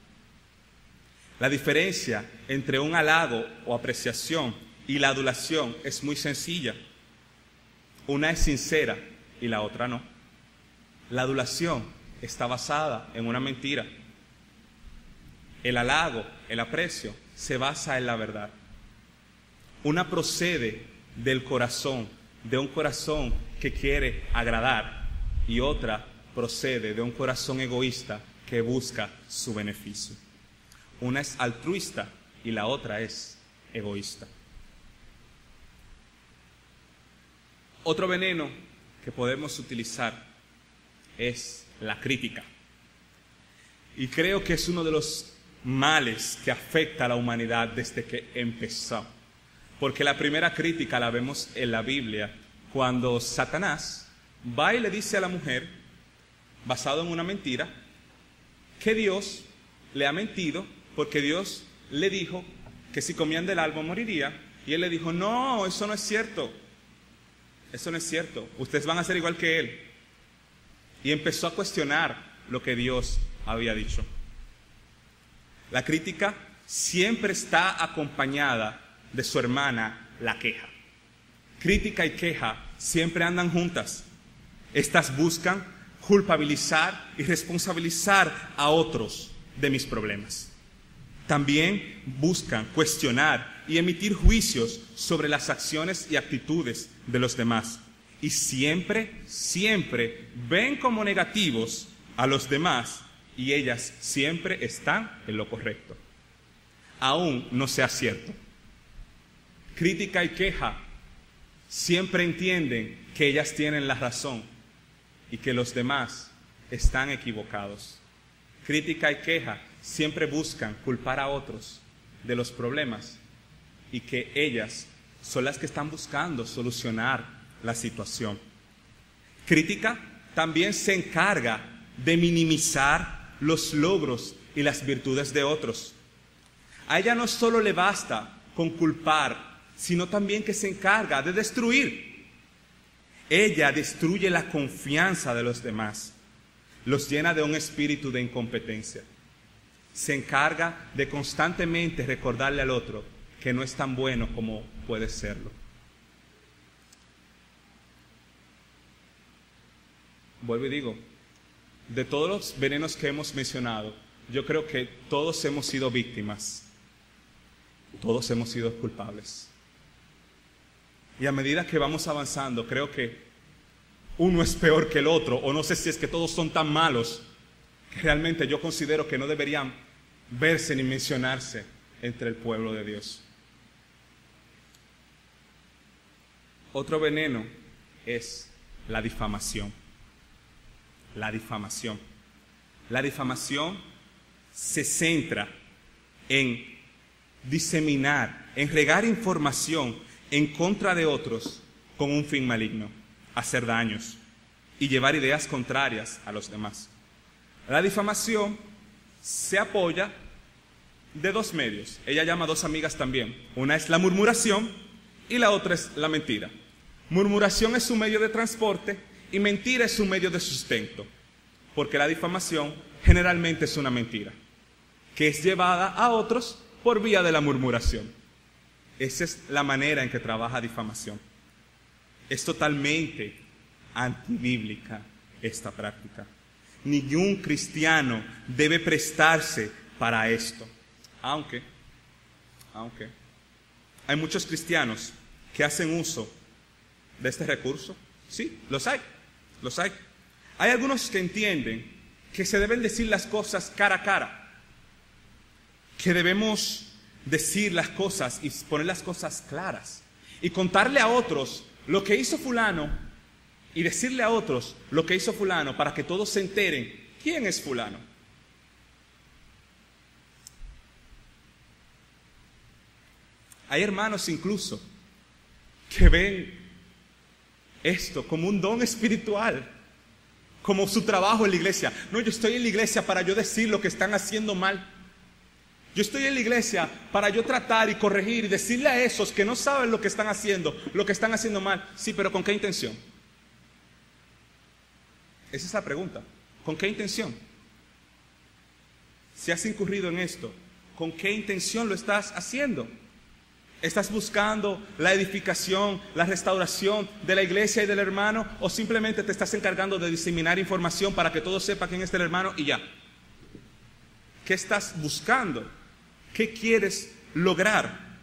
La diferencia entre un halago o apreciación y la adulación es muy sencilla. Una es sincera y la otra no. La adulación está basada en una mentira. El halago, el aprecio, se basa en la verdad. Una procede del corazón, de un corazón que quiere agradar, y otra procede de un corazón egoísta que busca su beneficio. Una es altruista y la otra es egoísta. Otro veneno que podemos utilizar es la crítica. Y creo que es uno de los males que afecta a la humanidad desde que empezó. Porque la primera crítica la vemos en la Biblia, cuando Satanás va y le dice a la mujer, basado en una mentira, que Dios le ha mentido porque Dios le dijo que si comían del árbol moriría, y él le dijo, no, eso no es cierto, eso no es cierto, ustedes van a ser igual que él. Y empezó a cuestionar lo que Dios había dicho. La crítica siempre está acompañada de su hermana, la queja. Crítica y queja siempre andan juntas. Estas buscan culpabilizar y responsabilizar a otros de mis problemas. También buscan cuestionar y emitir juicios sobre las acciones y actitudes de los demás. Y siempre ven como negativos a los demás, y ellas siempre están en lo correcto, aún no sea cierto. Crítica y queja siempre entienden que ellas tienen la razón y que los demás están equivocados. Crítica y queja siempre buscan culpar a otros de los problemas y que ellas son las que están buscando solucionar la situación. Crítica también se encarga de minimizar los logros y las virtudes de otros. A ella no solo le basta con culpar, sino también que se encarga de destruir. Ella destruye la confianza de los demás, los llena de un espíritu de incompetencia. Se encarga de constantemente recordarle al otro que no es tan bueno como puede serlo. Vuelvo y digo, de todos los venenos que hemos mencionado, yo creo que todos hemos sido víctimas, todos hemos sido culpables. Y a medida que vamos avanzando, creo que uno es peor que el otro, o no sé si es que todos son tan malos, que realmente yo considero que no deberían verse ni mencionarse entre el pueblo de Dios. Otro veneno es la difamación. La difamación. La difamación se centra en diseminar, en regar información en contra de otros con un fin maligno, hacer daños y llevar ideas contrarias a los demás. La difamación se apoya de dos medios. Ella llama a dos amigas también. Una es la murmuración y la otra es la mentira. Murmuración es su medio de transporte y mentira es su medio de sustento, porque la difamación generalmente es una mentira que es llevada a otros por vía de la murmuración. Esa es la manera en que trabaja difamación. Es totalmente antibíblica esta práctica. Ningún cristiano debe prestarse para esto. Aunque hay muchos cristianos que hacen uso de este recurso. Sí, los hay. Hay algunos que entienden que se deben decir las cosas cara a cara, que debemos decir las cosas y poner las cosas claras y contarle a otros lo que hizo fulano y decirle a otros lo que hizo fulano para que todos se enteren quién es fulano. Hay hermanos incluso que ven esto como un don espiritual, como su trabajo en la iglesia. No, yo estoy en la iglesia para yo decir lo que están haciendo mal. Yo estoy en la iglesia para yo tratar y corregir y decirle a esos que no saben lo que están haciendo mal. Sí, pero ¿con qué intención? Esa es la pregunta. ¿Con qué intención? Si has incurrido en esto, ¿con qué intención lo estás haciendo? ¿Estás buscando la edificación, la restauración de la iglesia y del hermano? ¿O simplemente te estás encargando de diseminar información para que todos sepan quién es el hermano y ya? ¿Qué estás buscando? ¿Qué quieres lograr?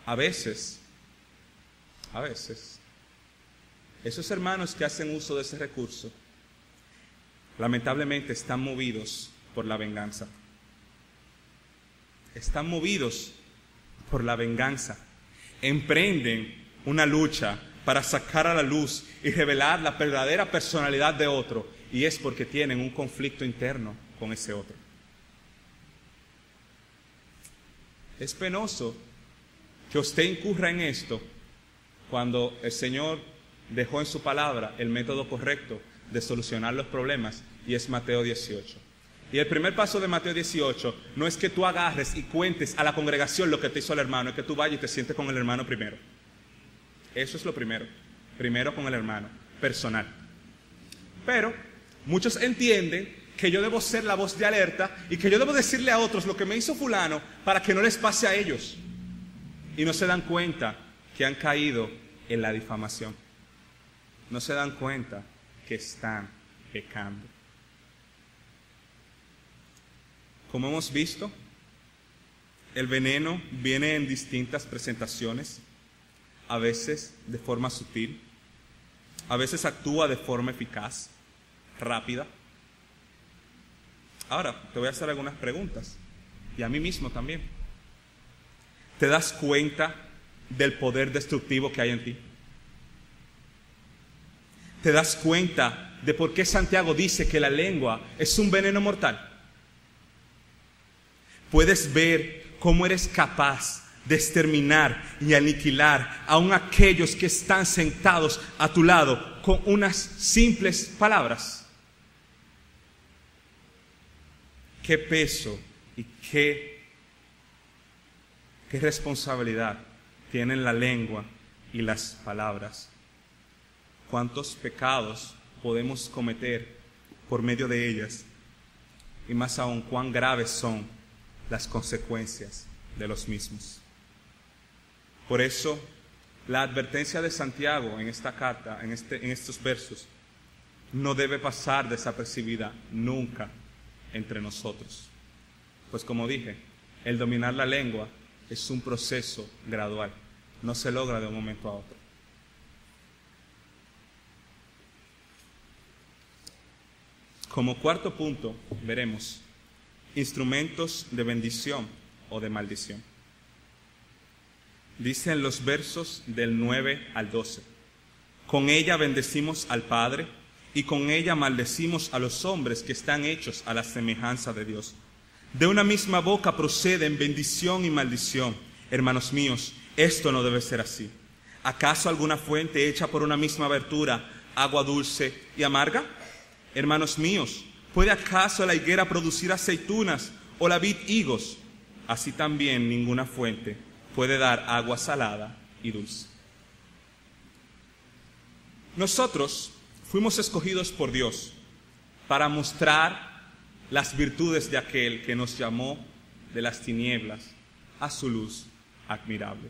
A veces, esos hermanos que hacen uso de ese recurso, lamentablemente están movidos por la venganza. Están movidos por la venganza. Emprenden una lucha para sacar a la luz y revelar la verdadera personalidad de otro, y es porque tienen un conflicto interno con ese otro. Es penoso que usted incurra en esto cuando el Señor dejó en su palabra el método correcto de solucionar los problemas, y es Mateo 18. Y el primer paso de Mateo 18 no es que tú agarres y cuentes a la congregación lo que te hizo el hermano, es que tú vayas y te sientes con el hermano primero. Eso es lo primero. Primero con el hermano, personal. Pero muchos entienden que yo debo ser la voz de alerta y que yo debo decirle a otros lo que me hizo fulano para que no les pase a ellos. Y no se dan cuenta que han caído en la difamación. No se dan cuenta que están pecando. Como hemos visto, el veneno viene en distintas presentaciones, a veces de forma sutil, a veces actúa de forma eficaz, rápida. Ahora, te voy a hacer algunas preguntas, y a mí mismo también. ¿Te das cuenta del poder destructivo que hay en ti? ¿Te das cuenta de por qué Santiago dice que la lengua es un veneno mortal? Puedes ver cómo eres capaz de exterminar y aniquilar aun aquellos que están sentados a tu lado con unas simples palabras. Qué peso y qué responsabilidad tienen la lengua y las palabras. Cuántos pecados podemos cometer por medio de ellas, y más aún cuán graves son las consecuencias de los mismos. Por eso, la advertencia de Santiago en esta carta, en estos versos, no debe pasar desapercibida nunca entre nosotros. Pues como dije, el dominar la lengua es un proceso gradual, no se logra de un momento a otro. Como cuarto punto, veremos instrumentos de bendición o de maldición. Dice en los versos del 9 al 12: con ella bendecimos al Padre, y con ella maldecimos a los hombres que están hechos a la semejanza de Dios. De una misma boca proceden bendición y maldición. Hermanos míos, esto no debe ser así. ¿Acaso alguna fuente hecha por una misma abertura, agua dulce y amarga? Hermanos míos, ¿puede acaso la higuera producir aceitunas o la vid higos? Así también ninguna fuente puede dar agua salada y dulce. Nosotros fuimos escogidos por Dios para mostrar las virtudes de aquel que nos llamó de las tinieblas a su luz admirable.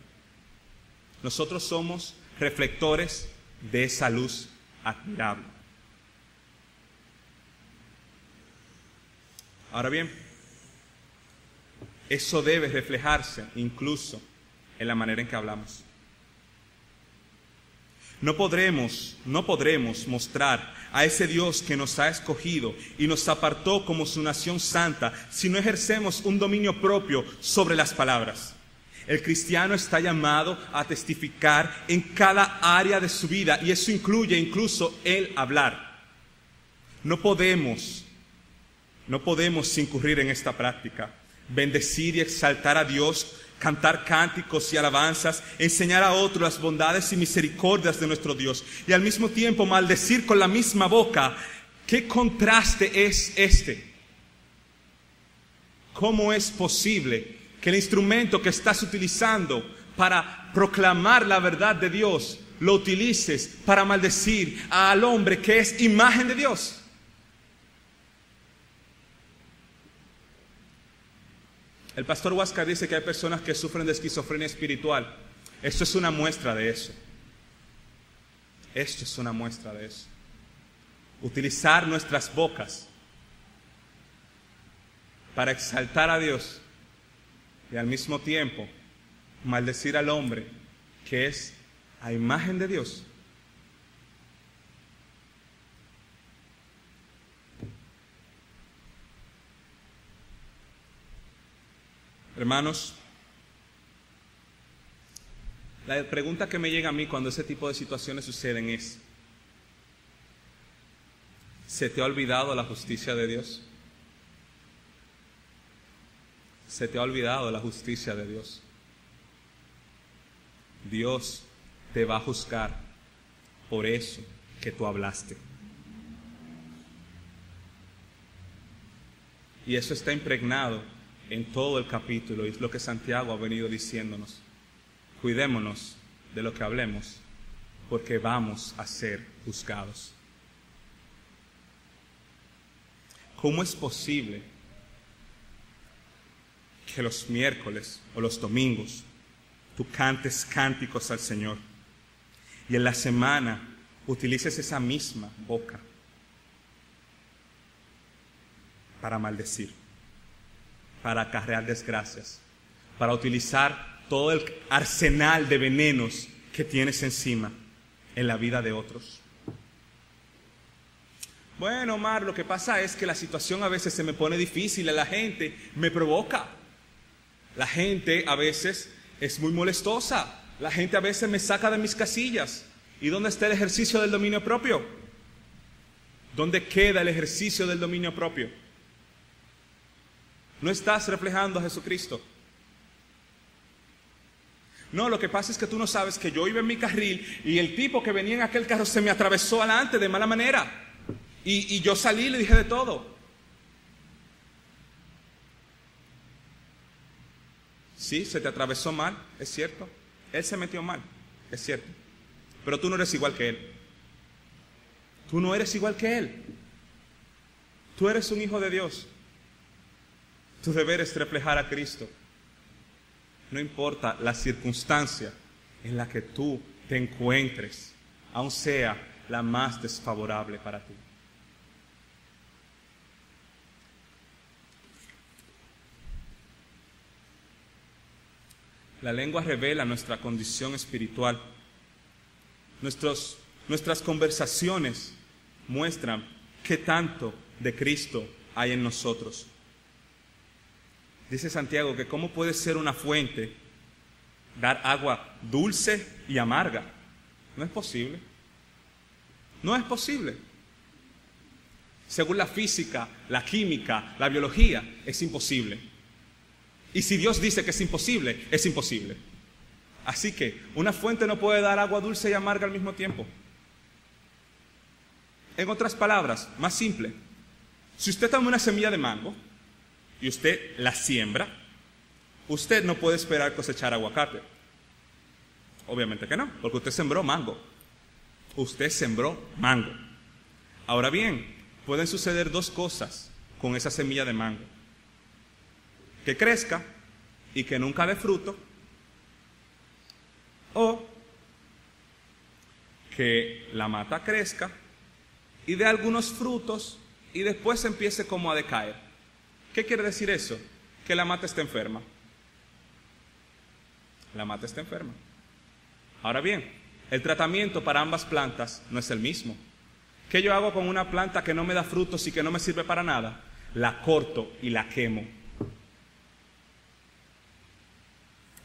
Nosotros somos reflectores de esa luz admirable. Ahora bien, eso debe reflejarse incluso en la manera en que hablamos. No podremos mostrar a ese Dios que nos ha escogido y nos apartó como su nación santa si no ejercemos un dominio propio sobre las palabras. El cristiano está llamado a testificar en cada área de su vida, y eso incluye incluso el hablar. No podemos incurrir en esta práctica. Bendecir y exaltar a Dios, cantar cánticos y alabanzas, enseñar a otros las bondades y misericordias de nuestro Dios, y al mismo tiempo maldecir con la misma boca. ¿Qué contraste es este? ¿Cómo es posible que el instrumento que estás utilizando para proclamar la verdad de Dios lo utilices para maldecir al hombre que es imagen de Dios? El pastor Huáscar dice que hay personas que sufren de esquizofrenia espiritual. Esto es una muestra de eso. Esto es una muestra de eso. Utilizar nuestras bocas para exaltar a Dios y al mismo tiempo maldecir al hombre que es a imagen de Dios. Hermanos, la pregunta que me llega a mí cuando ese tipo de situaciones suceden es: ¿se te ha olvidado la justicia de Dios? ¿Se te ha olvidado la justicia de Dios? Dios te va a juzgar por eso que tú hablaste. Y eso está impregnado en todo el capítulo, y es lo que Santiago ha venido diciéndonos. Cuidémonos de lo que hablemos, porque vamos a ser juzgados. ¿Cómo es posible que los miércoles o los domingos tú cantes cánticos al Señor y en la semana utilices esa misma boca para maldecir, para acarrear desgracias, para utilizar todo el arsenal de venenos que tienes encima en la vida de otros? Bueno, Omar, lo que pasa es que la situación a veces se me pone difícil, la gente me provoca. La gente a veces es muy molestosa, la gente a veces me saca de mis casillas. ¿Y dónde está el ejercicio del dominio propio? ¿Dónde queda el ejercicio del dominio propio? No estás reflejando a Jesucristo. No, lo que pasa es que tú no sabes que yo iba en mi carril y el tipo que venía en aquel carro se me atravesó adelante de mala manera. Y yo salí y le dije de todo. Sí, se te atravesó mal, es cierto. Él se metió mal, es cierto. Pero tú no eres igual que él. Tú no eres igual que él. Tú eres un hijo de Dios. Tu deber es reflejar a Cristo. No importa la circunstancia en la que tú te encuentres, aun sea la más desfavorable para ti. La lengua revela nuestra condición espiritual. Nuestras conversaciones muestran qué tanto de Cristo hay en nosotros. Dice Santiago que cómo puede ser una fuente dar agua dulce y amarga. No es posible. No es posible. Según la física, la química, la biología, es imposible. Y si Dios dice que es imposible, es imposible. Así que una fuente no puede dar agua dulce y amarga al mismo tiempo. En otras palabras, más simple, si usted toma una semilla de mango y usted la siembra, usted no puede esperar cosechar aguacate. Obviamente que no, porque usted sembró mango. Usted sembró mango. Ahora bien, pueden suceder dos cosas con esa semilla de mango: que crezca y que nunca dé fruto, o que la mata crezca y dé algunos frutos y después empiece como a decaer. ¿Qué quiere decir eso? Que la mata está enferma. La mata está enferma. Ahora bien, el tratamiento para ambas plantas no es el mismo. ¿Qué yo hago con una planta que no me da frutos y que no me sirve para nada? La corto y la quemo.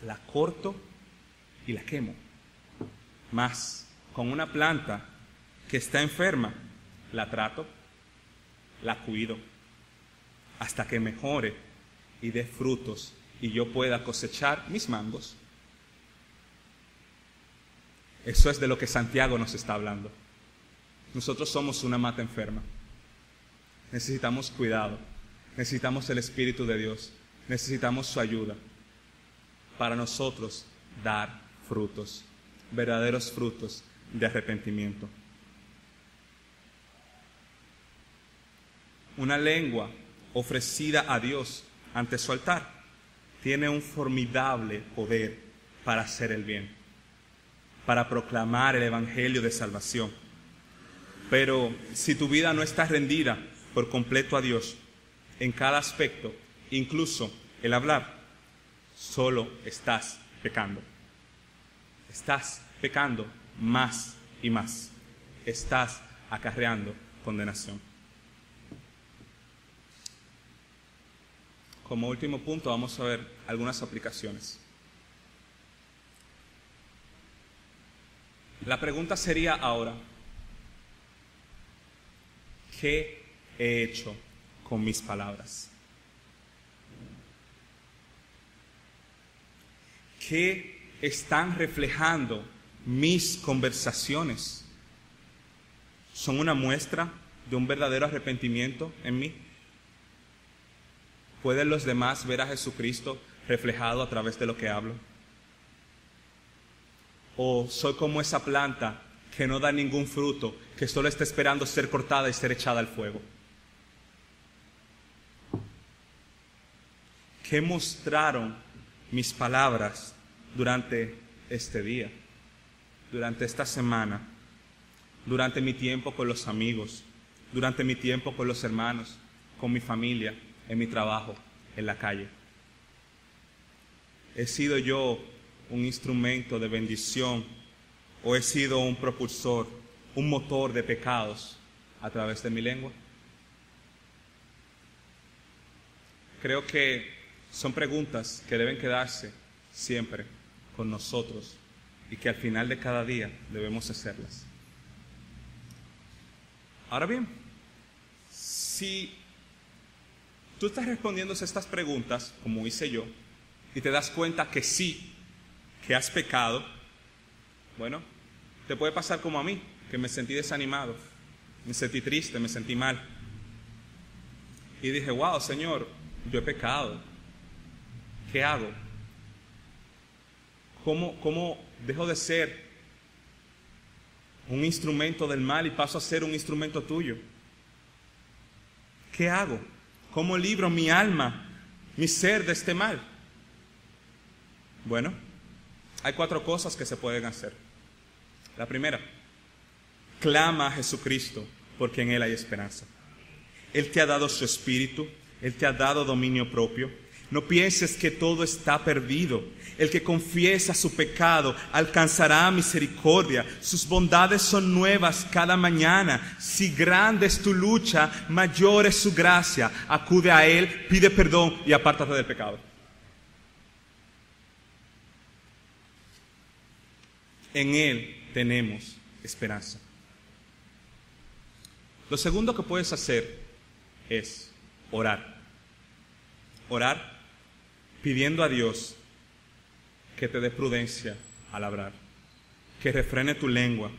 La corto y la quemo. Más, con una planta que está enferma, la trato, la cuido, hasta que mejore y dé frutos y yo pueda cosechar mis mangos. Eso es de lo que Santiago nos está hablando. Nosotros somos una mata enferma. Necesitamos cuidado, necesitamos el Espíritu de Dios, necesitamos su ayuda para nosotros dar frutos, verdaderos frutos de arrepentimiento. Una lengua ofrecida a Dios ante su altar tiene un formidable poder para hacer el bien, para proclamar el evangelio de salvación. Pero si tu vida no está rendida por completo a Dios en cada aspecto, incluso el hablar, solo estás pecando. Estás pecando más y más. Estás acarreando condenación. Como último punto, vamos a ver algunas aplicaciones. La pregunta sería ahora, ¿qué he hecho con mis palabras? ¿Qué están reflejando mis conversaciones? ¿Son una muestra de un verdadero arrepentimiento en mí? ¿Pueden los demás ver a Jesucristo reflejado a través de lo que hablo? ¿O soy como esa planta que no da ningún fruto, que solo está esperando ser cortada y ser echada al fuego? ¿Qué mostraron mis palabras durante este día, durante esta semana, durante mi tiempo con los amigos, durante mi tiempo con los hermanos, con mi familia, en mi trabajo, en la calle? ¿He sido yo un instrumento de bendición o he sido un propulsor, un motor de pecados a través de mi lengua? Creo que son preguntas que deben quedarse siempre con nosotros y que al final de cada día debemos hacerlas. Ahora bien, si tú estás respondiendo a estas preguntas, como hice yo, y te das cuenta que sí, que has pecado, bueno, te puede pasar como a mí, que me sentí desanimado, me sentí triste, me sentí mal. Y dije, wow, Señor, yo he pecado. ¿Qué hago? ¿Cómo dejo de ser un instrumento del mal y paso a ser un instrumento tuyo? ¿Qué hago? ¿Cómo libro mi alma, mi ser de este mal? Bueno, hay 4 cosas que se pueden hacer. La primera, clama a Jesucristo, porque en Él hay esperanza. Él te ha dado su espíritu, Él te ha dado dominio propio. No pienses que todo está perdido. El que confiesa su pecado alcanzará misericordia. Sus bondades son nuevas cada mañana. Si grande es tu lucha, mayor es su gracia. Acude a Él, pide perdón y apártate del pecado. En Él tenemos esperanza. Lo segundo que puedes hacer es orar. Orar pidiendo a Dios que te dé prudencia al hablar, que refrene tu lengua,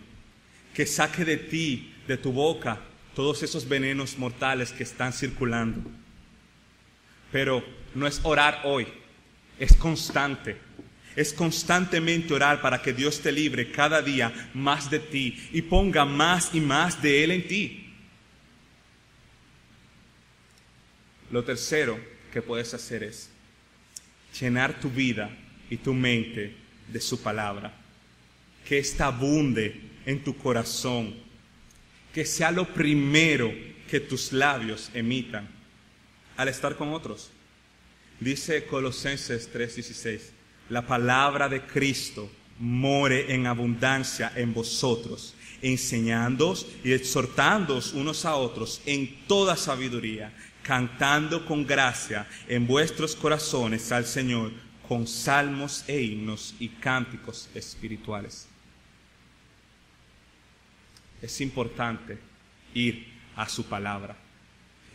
que saque de ti, de tu boca, todos esos venenos mortales que están circulando. Pero no es orar hoy, es constante. Es constantemente orar para que Dios te libre cada día más de ti y ponga más y más de Él en ti. Lo tercero que puedes hacer es llenar tu vida y tu mente de su palabra. Que ésta abunde en tu corazón. Que sea lo primero que tus labios emitan al estar con otros. Dice Colosenses 3:16, la palabra de Cristo more en abundancia en vosotros, enseñándoos y exhortándoos unos a otros en toda sabiduría, cantando con gracia en vuestros corazones al Señor, con salmos e himnos y cánticos espirituales. Es importante ir a su palabra.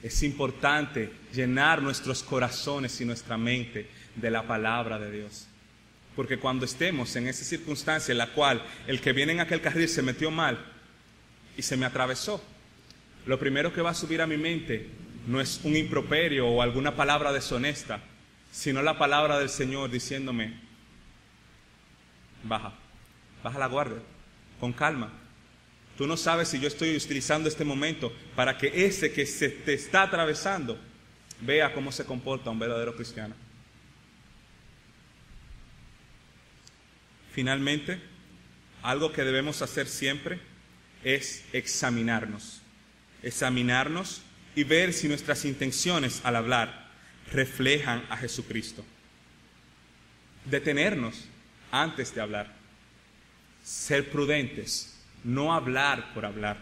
Es importante llenar nuestros corazones y nuestra mente de la palabra de Dios. Porque cuando estemos en esa circunstancia en la cual el que viene en aquel carril se metió mal y se me atravesó, lo primero que va a subir a mi mente no es un improperio o alguna palabra deshonesta, sino la palabra del Señor diciéndome, baja la guardia, con calma. Tú no sabes si yo estoy utilizando este momento para que ese que se te está atravesando vea cómo se comporta un verdadero cristiano. Finalmente, algo que debemos hacer siempre es examinarnos y ver si nuestras intenciones al hablar reflejan a Jesucristo. Detenernos antes de hablar. Ser prudentes, no hablar por hablar.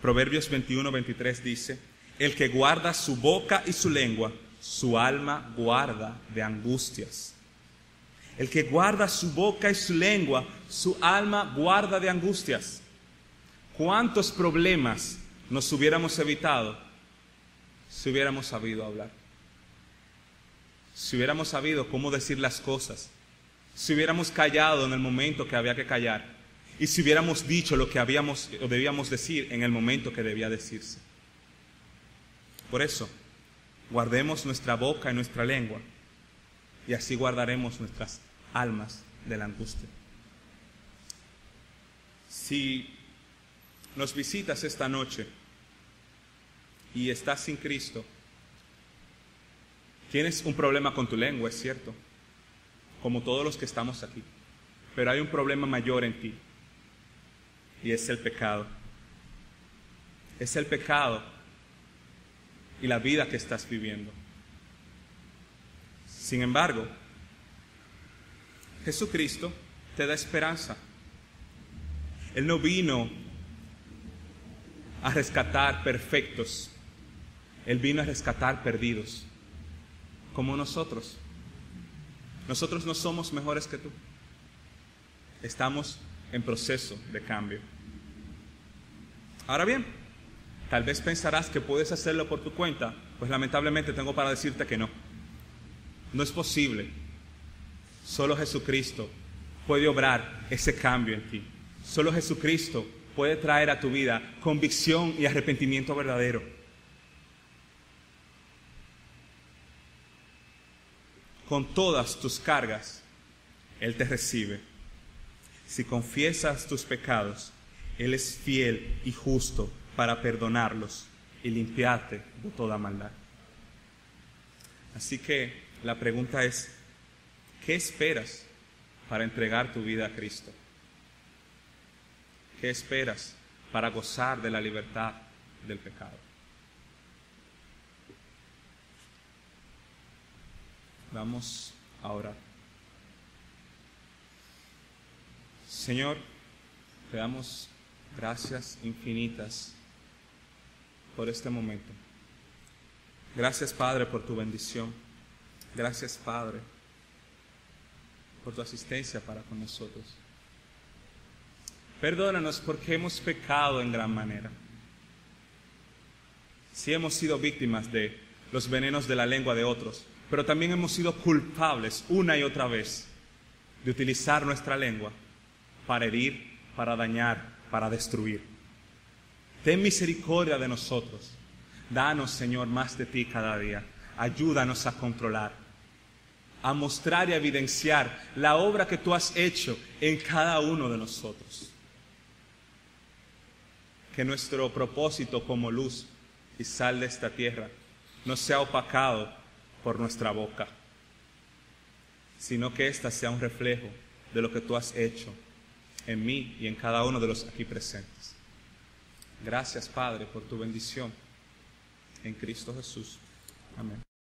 Proverbios 21:23 dice, el que guarda su boca y su lengua, su alma guarda de angustias. El que guarda su boca y su lengua, su alma guarda de angustias. ¿Cuántos problemas nos hubiéramos evitado si hubiéramos sabido hablar? Si hubiéramos sabido cómo decir las cosas, si hubiéramos callado en el momento que había que callar, y si hubiéramos dicho lo que habíamos o debíamos decir en el momento que debía decirse. Por eso, guardemos nuestra boca y nuestra lengua, y así guardaremos nuestras almas de la angustia. Si nos visitas esta noche y estás sin Cristo, tienes un problema con tu lengua, es cierto, como todos los que estamos aquí, pero hay un problema mayor en ti, y es el pecado. Es el pecado y la vida que estás viviendo. Sin embargo, Jesucristo te da esperanza. Él no vino a rescatar perfectos. Él vino a rescatar perdidos, como nosotros. Nosotros no somos mejores que tú. Estamos en proceso de cambio. Ahora bien, tal vez pensarás que puedes hacerlo por tu cuenta, pues lamentablemente tengo para decirte que no. No es posible. Solo Jesucristo puede obrar ese cambio en ti. Solo Jesucristo puede traer a tu vida convicción y arrepentimiento verdadero. Con todas tus cargas, Él te recibe. Si confiesas tus pecados, Él es fiel y justo para perdonarlos y limpiarte de toda maldad. Así que la pregunta es, ¿qué esperas para entregar tu vida a Cristo? ¿Qué esperas para gozar de la libertad del pecado? Vamos a orar. Señor, te damos gracias infinitas por este momento. Gracias, Padre, por tu bendición. Gracias, Padre, por tu asistencia para con nosotros. Perdónanos porque hemos pecado en gran manera. Sí hemos sido víctimas de los venenos de la lengua de otros, pero también hemos sido culpables una y otra vez de utilizar nuestra lengua para herir, para dañar, para destruir. Ten misericordia de nosotros. Danos, Señor, más de ti cada día. Ayúdanos a controlar, a mostrar y a evidenciar la obra que tú has hecho en cada uno de nosotros. Que nuestro propósito como luz y sal de esta tierra no sea opacado por nuestra boca. sino que ésta sea un reflejo de lo que tú has hecho en mí y en cada uno de los aquí presentes. Gracias, Padre, por tu bendición en Cristo Jesús. Amén.